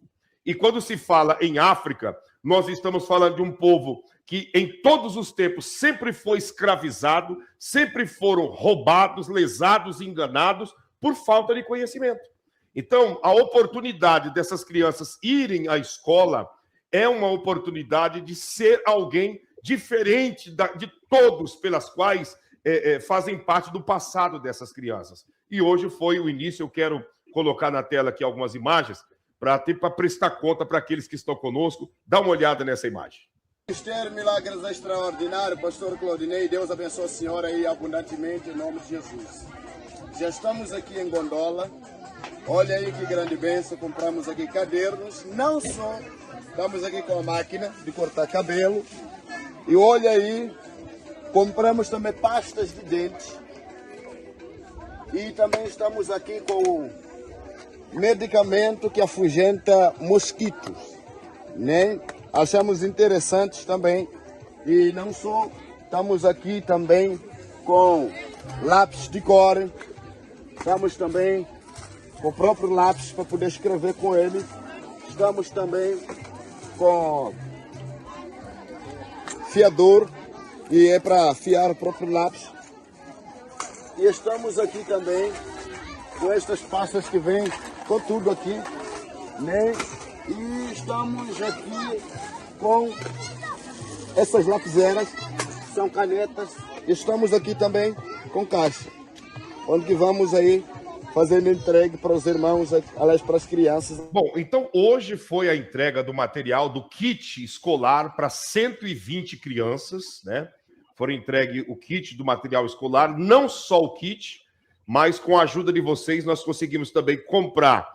[SPEAKER 1] E quando se fala em África, nós estamos falando de um povo que em todos os tempos sempre foi escravizado, sempre foram roubados, lesados, enganados por falta de conhecimento. Então, a oportunidade dessas crianças irem à escola é uma oportunidade de ser alguém diferente de todos pelas quais fazem parte do passado dessas crianças. E hoje foi o início, eu quero colocar na tela aqui algumas imagens para prestar conta para aqueles que estão conosco. Dá uma olhada nessa imagem.
[SPEAKER 6] Ministério Milagres Extraordinário, pastor Claudinei, Deus abençoe a senhora aí abundantemente em nome de Jesus. Já estamos aqui em Gondola, olha aí que grande bênção, compramos aqui cadernos, não só estamos aqui com a máquina de cortar cabelo, e olha aí, compramos também pastas de dentes, e também estamos aqui com medicamento que afugenta mosquitos, né? Achamos interessantes também. E não só, estamos aqui também com lápis de cor, estamos também com o próprio lápis para poder escrever com ele, estamos também com fiador, e é para afiar o próprio lápis, e estamos aqui também com estas pastas que vêm com tudo aqui, né? E estamos aqui com essas lapiseiras, são canetas. Estamos aqui também com caixa, onde que vamos aí fazendo entrega para os irmãos, aliás, para as crianças.
[SPEAKER 1] Bom, então hoje foi a entrega do material do kit escolar para 120 crianças, né? Foram entregue o kit do material escolar, não só o kit, mas com a ajuda de vocês nós conseguimos também comprar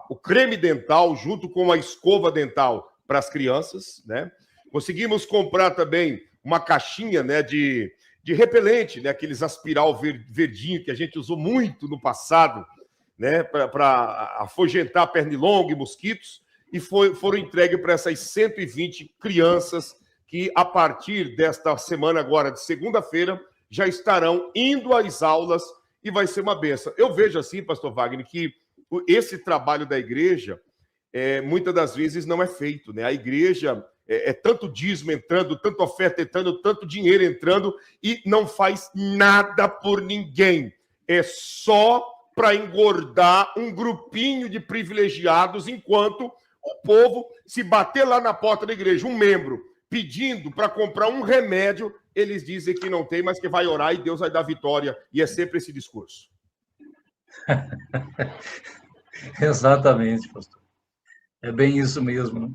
[SPEAKER 1] o creme dental junto com a escova dental para as crianças, né? Conseguimos comprar também uma caixinha, né, de repelente, né, aqueles aspiral verdinho que a gente usou muito no passado, né, para afugentar pernilongo e mosquitos, e foram entregues para essas 120 crianças que, a partir desta semana agora, de segunda-feira, já estarão indo às aulas e vai ser uma bênção. Eu vejo assim, pastor Wagner, que esse trabalho da igreja, muitas das vezes não é feito, né? A igreja é tanto dízimo entrando, tanta oferta entrando, tanto dinheiro entrando, e não faz nada por ninguém. É só para engordar um grupinho de privilegiados, enquanto o povo, se bater lá na porta da igreja, um membro pedindo para comprar um remédio, eles dizem que não tem, mas que vai orar e Deus vai dar vitória. E é sempre esse discurso.
[SPEAKER 2] Exatamente, pastor. É bem isso mesmo, né?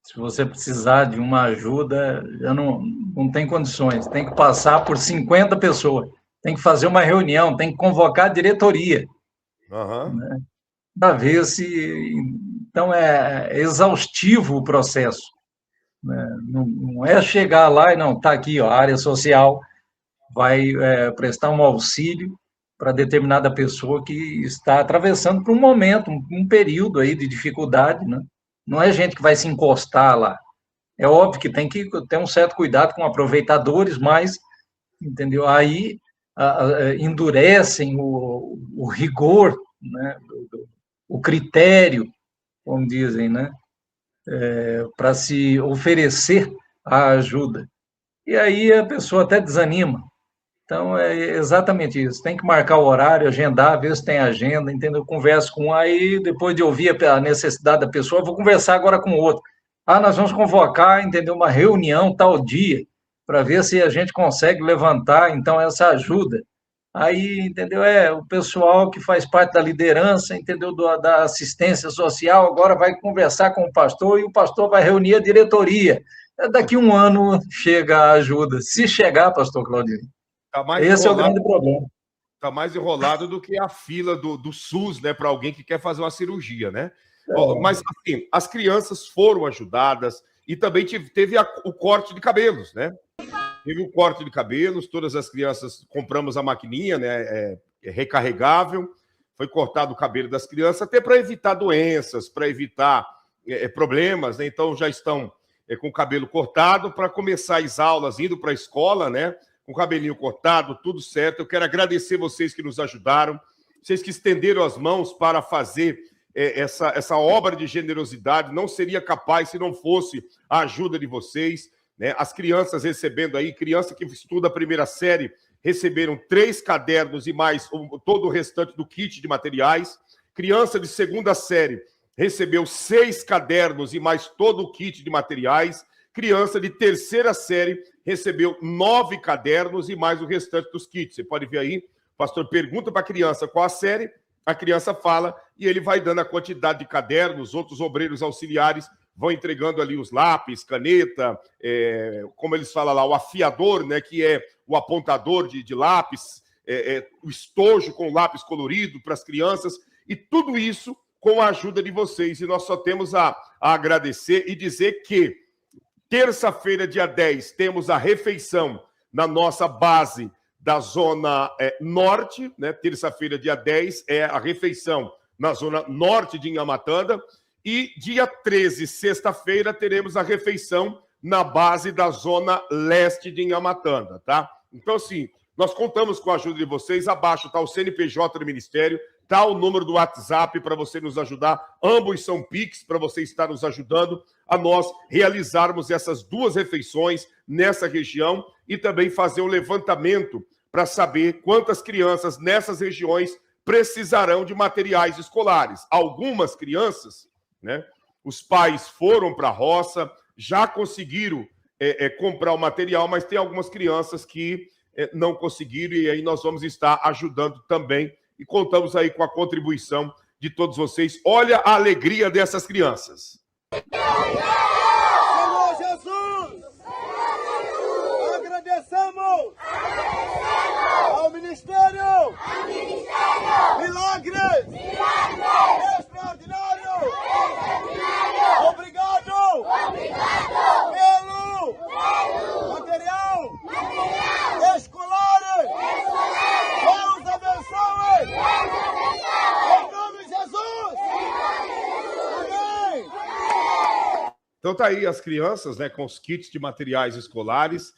[SPEAKER 2] Se você precisar de uma ajuda, já não tem condições. Tem que passar por 50 pessoas. Tem que fazer uma reunião, tem que convocar a diretoria. Né, para ver se... Então, é exaustivo o processo. Né? Não é chegar lá e não, está aqui, ó, a área social vai prestar um auxílio para determinada pessoa que está atravessando por um momento, um período aí de dificuldade, né? Não é gente que vai se encostar lá. É óbvio que tem que ter um certo cuidado com aproveitadores, mas, entendeu? Aí endurecem o rigor, né? O critério, como dizem, né? Para se oferecer a ajuda. E aí a pessoa até desanima. Então, é exatamente isso. Tem que marcar o horário, agendar, ver se tem agenda, entendeu? Eu converso com um, aí, depois de ouvir a necessidade da pessoa, eu vou conversar agora com o outro. Nós vamos convocar, entendeu? Uma reunião tal dia, para ver se a gente consegue levantar, então, essa ajuda. Aí, entendeu? O pessoal que faz parte da liderança, entendeu? Da assistência social, agora vai conversar com o pastor e o pastor vai reunir a diretoria. Daqui um ano chega a ajuda. Se chegar, pastor Claudinho. Esse é o grande problema.
[SPEAKER 1] Está mais enrolado do que a fila do SUS, né, para alguém que quer fazer uma cirurgia, né? Mas, assim, as crianças foram ajudadas e também teve o corte de cabelos, né? Teve o corte de cabelos, todas as crianças, compramos a maquininha, né, recarregável, foi cortado o cabelo das crianças, até para evitar doenças, para evitar problemas, né? Então já estão com o cabelo cortado para começar as aulas, indo para a escola, né? Com o cabelinho cortado, tudo certo. Eu quero agradecer vocês que nos ajudaram, vocês que estenderam as mãos para fazer essa obra de generosidade. Não seria capaz se não fosse a ajuda de vocês, né? As crianças recebendo aí, criança que estuda a primeira série, receberam 3 cadernos e mais todo o restante do kit de materiais. Criança de segunda série recebeu 6 cadernos e mais todo o kit de materiais. Criança de terceira série recebeu 9 cadernos e mais o restante dos kits. Você pode ver aí, o pastor pergunta para a criança qual a série, a criança fala e ele vai dando a quantidade de cadernos, outros obreiros auxiliares vão entregando ali os lápis, caneta, como eles falam lá, o afiador, né, que é o apontador de lápis, o estojo com lápis colorido para as crianças, e tudo isso com a ajuda de vocês. E nós só temos a agradecer e dizer que terça-feira, dia 10, temos a refeição na nossa base da Zona Norte, né? Terça-feira, dia 10, é a refeição na Zona Norte de Inhamatanda. E dia 13, sexta-feira, teremos a refeição na base da Zona Leste de Inhamatanda, tá? Então, assim, nós contamos com a ajuda de vocês. Abaixo está o CNPJ do Ministério, está o número do WhatsApp para você nos ajudar. Ambos são Pix para você estar nos ajudando a nós realizarmos essas 2 refeições nessa região e também fazer um levantamento para saber quantas crianças nessas regiões precisarão de materiais escolares. Algumas crianças, né, os pais foram para a roça, já conseguiram comprar o material, mas tem algumas crianças que não conseguiram, e aí nós vamos estar ajudando também e contamos aí com a contribuição de todos vocês. Olha a alegria dessas crianças.
[SPEAKER 6] Senhor Jesus! Agradecemos ao Ministério Milagres Extraordinário! Obrigado pelo material escolar! Deus abençoe! Em nome de Jesus! Amém!
[SPEAKER 1] Então tá aí as crianças, né, com os kits de materiais escolares.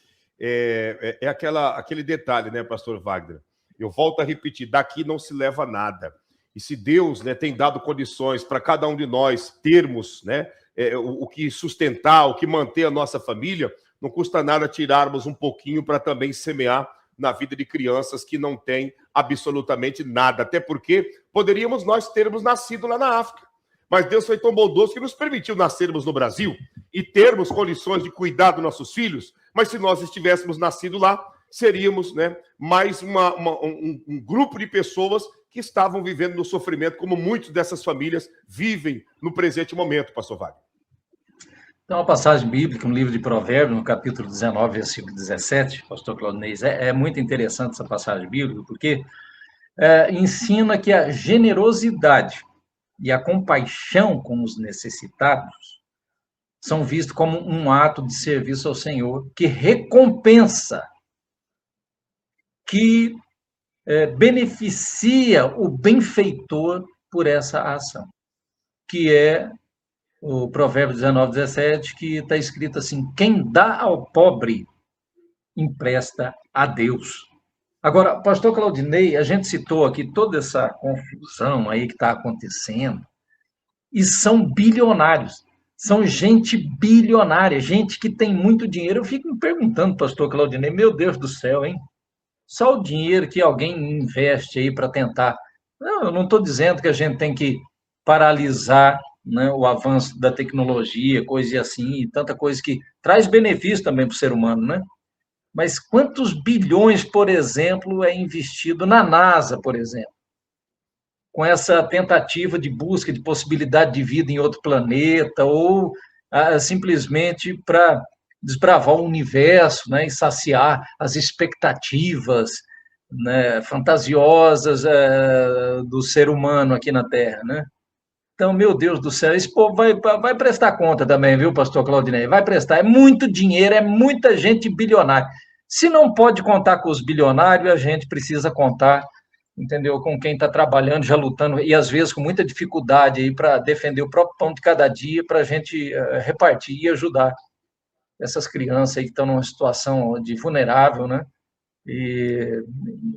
[SPEAKER 1] Aquele detalhe, né, pastor Wagner? Eu volto a repetir, daqui não se leva nada. E se Deus, né, tem dado condições para cada um de nós termos, né, o que sustentar, o que manter a nossa família, não custa nada tirarmos um pouquinho para também semear na vida de crianças que não têm absolutamente nada. Até porque poderíamos nós termos nascido lá na África. Mas Deus foi tão bondoso que nos permitiu nascermos no Brasil e termos condições de cuidar dos nossos filhos. Mas se nós estivéssemos nascido lá, seríamos, né, mais um grupo de pessoas que estavam vivendo no sofrimento, como muitas dessas famílias vivem no presente momento, pastor Wagner.
[SPEAKER 2] Então, uma passagem bíblica, no livro de Provérbios, no capítulo 19, versículo 17, pastor Claudinei, é muito interessante essa passagem bíblica, porque ensina que a generosidade e a compaixão com os necessitados são vistos como um ato de serviço ao Senhor, que recompensa, que beneficia o benfeitor por essa ação, que é o Provérbio 19, 17, que está escrito assim: quem dá ao pobre, empresta a Deus. Agora, pastor Claudinei, a gente citou aqui toda essa confusão aí que está acontecendo, e são bilionários, são gente bilionária, gente que tem muito dinheiro. Eu fico me perguntando, pastor Claudinei, meu Deus do céu, hein? Só o dinheiro que alguém investe aí para tentar... Não, eu não estou dizendo que a gente tem que paralisar, né, o avanço da tecnologia, coisa assim, e tanta coisa que traz benefício também para o ser humano, né? Mas quantos bilhões, por exemplo, é investido na NASA, por exemplo, com essa tentativa de busca de possibilidade de vida em outro planeta, ou simplesmente para desbravar o universo, né, e saciar as expectativas, né, fantasiosas do ser humano aqui na Terra, né? Então, meu Deus do céu, esse povo vai prestar conta também, viu, pastor Claudinei? Vai prestar. É muito dinheiro, é muita gente bilionária. Se não pode contar com os bilionários, a gente precisa contar, entendeu, com quem está trabalhando, já lutando, e às vezes com muita dificuldade aí para defender o próprio pão de cada dia, para a gente repartir e ajudar essas crianças aí que estão numa situação de vulnerável, né? E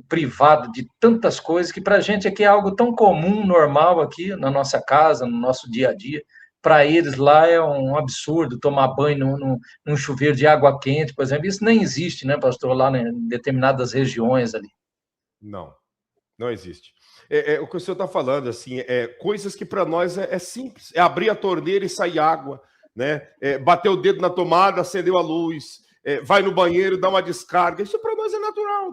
[SPEAKER 2] privado de tantas coisas que para a gente aqui é algo tão comum, normal aqui na nossa casa, no nosso dia a dia. Para eles lá é um absurdo tomar banho num chuveiro de água quente, por exemplo. Isso nem existe, né, pastor, lá em determinadas regiões ali.
[SPEAKER 1] Não existe. O que o senhor está falando, assim, coisas que para nós é simples. É abrir a torneira e sair água, né? Bater o dedo na tomada, acendeu a luz, vai no banheiro, dá uma descarga. Isso para nós é natural.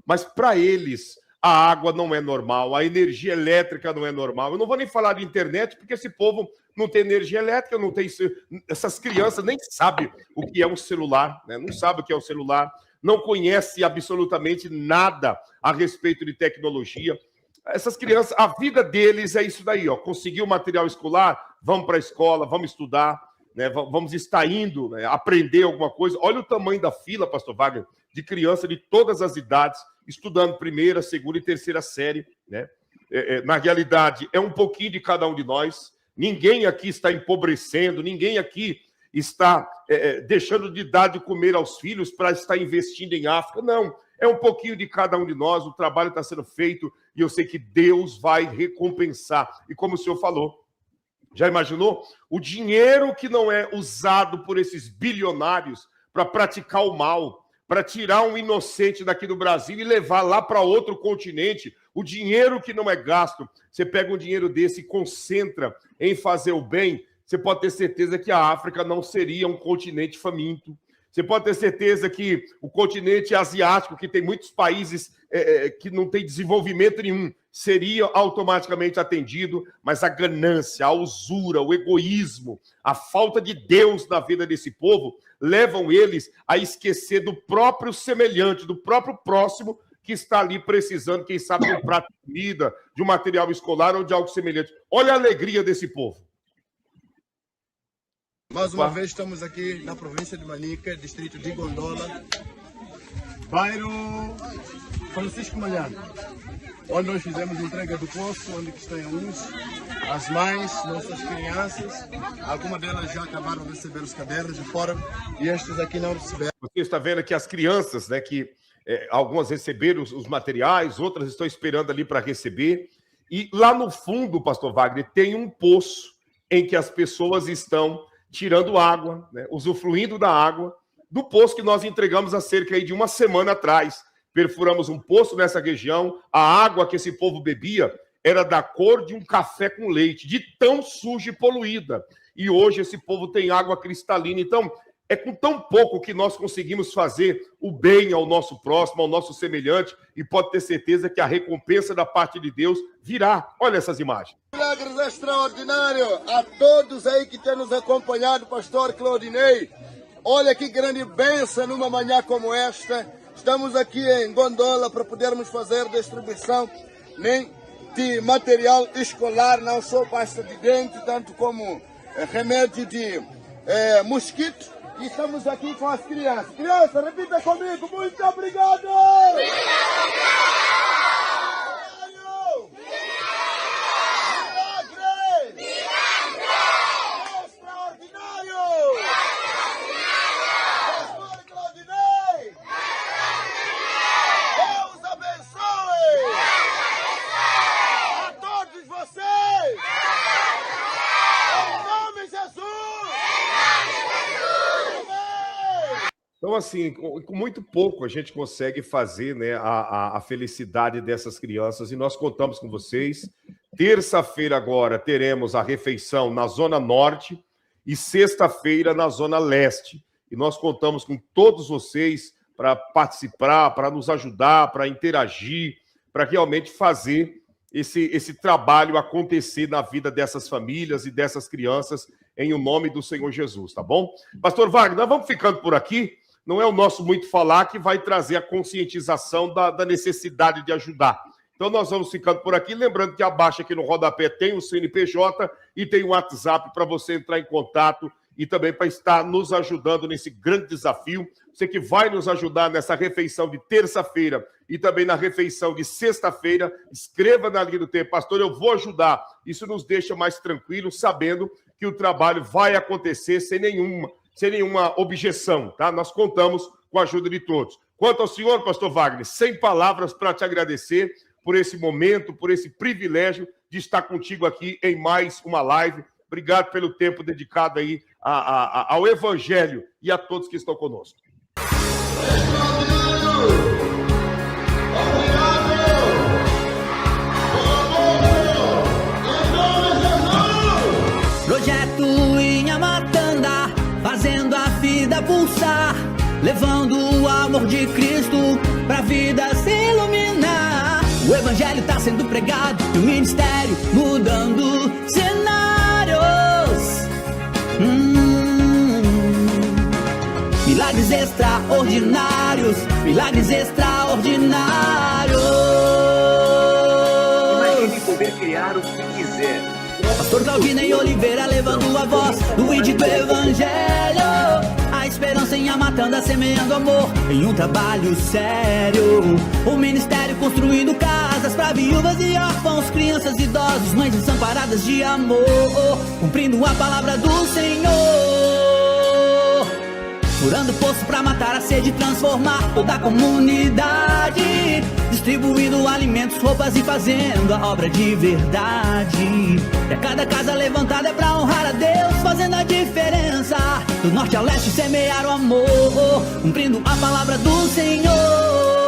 [SPEAKER 1] Mas para eles, a água não é normal, a energia elétrica não é normal. Eu não vou nem falar de internet, porque esse povo não tem energia elétrica, não tem... Essas crianças nem sabem o que é um celular, né? Não sabem o que é um celular, não conhecem absolutamente nada a respeito de tecnologia. Essas crianças, a vida deles é isso daí, ó. Conseguir o material escolar, vamos para a escola, vamos estudar, né? Vamos estar indo, né, aprender alguma coisa. Olha o tamanho da fila, pastor Wagner, de criança de todas as idades, estudando primeira, segunda e terceira série, né? Na realidade, é um pouquinho de cada um de nós. Ninguém aqui está empobrecendo, ninguém aqui está deixando de dar de comer aos filhos para estar investindo em África. Não, é um pouquinho de cada um de nós, o trabalho está sendo feito e eu sei que Deus vai recompensar. E como o senhor falou, já imaginou? O dinheiro que não é usado por esses bilionários para praticar o mal, para tirar um inocente daqui do Brasil e levar lá para outro continente, o dinheiro que não é gasto, você pega um dinheiro desse e concentra em fazer o bem, você pode ter certeza que a África não seria um continente faminto. Você pode ter certeza que o continente asiático, que tem muitos países que não tem desenvolvimento nenhum, seria automaticamente atendido, mas a ganância, a usura, o egoísmo, a falta de Deus na vida desse povo, levam eles a esquecer do próprio semelhante, do próprio próximo que está ali precisando, quem sabe, de um prato de comida, de um material escolar ou de algo semelhante. Olha a alegria desse povo.
[SPEAKER 6] Mais uma vez estamos aqui na província de Manica, distrito de Gondola, bairro Francisco Malhano, onde nós fizemos entrega do poço, onde estão as mães, nossas crianças. Algumas delas já acabaram de receber os cadernos de fora e estes aqui não receberam.
[SPEAKER 1] Você está vendo que as crianças, né, que algumas receberam os materiais, outras estão esperando ali para receber. E lá no fundo, pastor Wagner, tem um poço em que as pessoas estão tirando água, né, usufruindo da água, do poço que nós entregamos há cerca aí de uma semana atrás. Perfuramos um poço nessa região, a água que esse povo bebia era da cor de um café com leite, de tão suja e poluída. E hoje esse povo tem água cristalina. Então, é com tão pouco que nós conseguimos fazer o bem ao nosso próximo, ao nosso semelhante, e pode ter certeza que a recompensa da parte de Deus virá. Olha essas imagens.
[SPEAKER 6] Milagres extraordinários a todos aí que têm nos acompanhado, pastor Claudinei. Olha que grande bênção numa manhã como esta. Estamos aqui em Gondola para podermos fazer distribuição de material escolar, não só pasta de dente, tanto como remédio de mosquito. E estamos aqui com as crianças. Crianças, repita comigo. Muito obrigado!
[SPEAKER 1] Então, assim, com muito pouco a gente consegue fazer, né, a felicidade dessas crianças, e nós contamos com vocês. Terça-feira agora teremos a refeição na Zona Norte e sexta-feira na Zona Leste. E nós contamos com todos vocês para participar, para nos ajudar, para interagir, para realmente fazer esse trabalho acontecer na vida dessas famílias e dessas crianças, em o nome do Senhor Jesus, tá bom? Pastor Wagner, nós vamos ficando por aqui. Não é o nosso muito falar que vai trazer a conscientização da necessidade de ajudar. Então, nós vamos ficando por aqui. Lembrando que abaixo aqui no rodapé tem o CNPJ e tem o WhatsApp para você entrar em contato e também para estar nos ajudando nesse grande desafio. Você que vai nos ajudar nessa refeição de terça-feira e também na refeição de sexta-feira, escreva na linha do tempo: pastor, eu vou ajudar. Isso nos deixa mais tranquilos, sabendo que o trabalho vai acontecer sem nenhuma objeção, tá? Nós contamos com a ajuda de todos. Quanto ao senhor, pastor Wagner, sem palavras para te agradecer por esse momento, por esse privilégio de estar contigo aqui em mais uma live. Obrigado pelo tempo dedicado aí ao Evangelho e a todos que estão conosco.
[SPEAKER 7] Projeto em Amatanda, fazendo a vida pulsar, levando o amor de Cristo pra vida se iluminar. O evangelho tá sendo pregado e o ministério mudando cenários. Milagres extraordinários, milagres extraordinários.
[SPEAKER 8] Imagine poder criar o que quiser.
[SPEAKER 7] Pastor Claudinei Oliveira levando a voz do índio do evangelho. A esperança em Amatanda, semeando amor em um trabalho sério. O ministério construindo casas para viúvas e órfãos, crianças, idosos, mães desamparadas de amor, cumprindo a palavra do Senhor. Furando poço pra matar a sede, transformar toda a comunidade, distribuindo alimentos, roupas e fazendo a obra de verdade. E a cada casa levantada é pra honrar a Deus, fazendo a diferença. Do norte ao leste semear o amor, cumprindo a palavra do Senhor.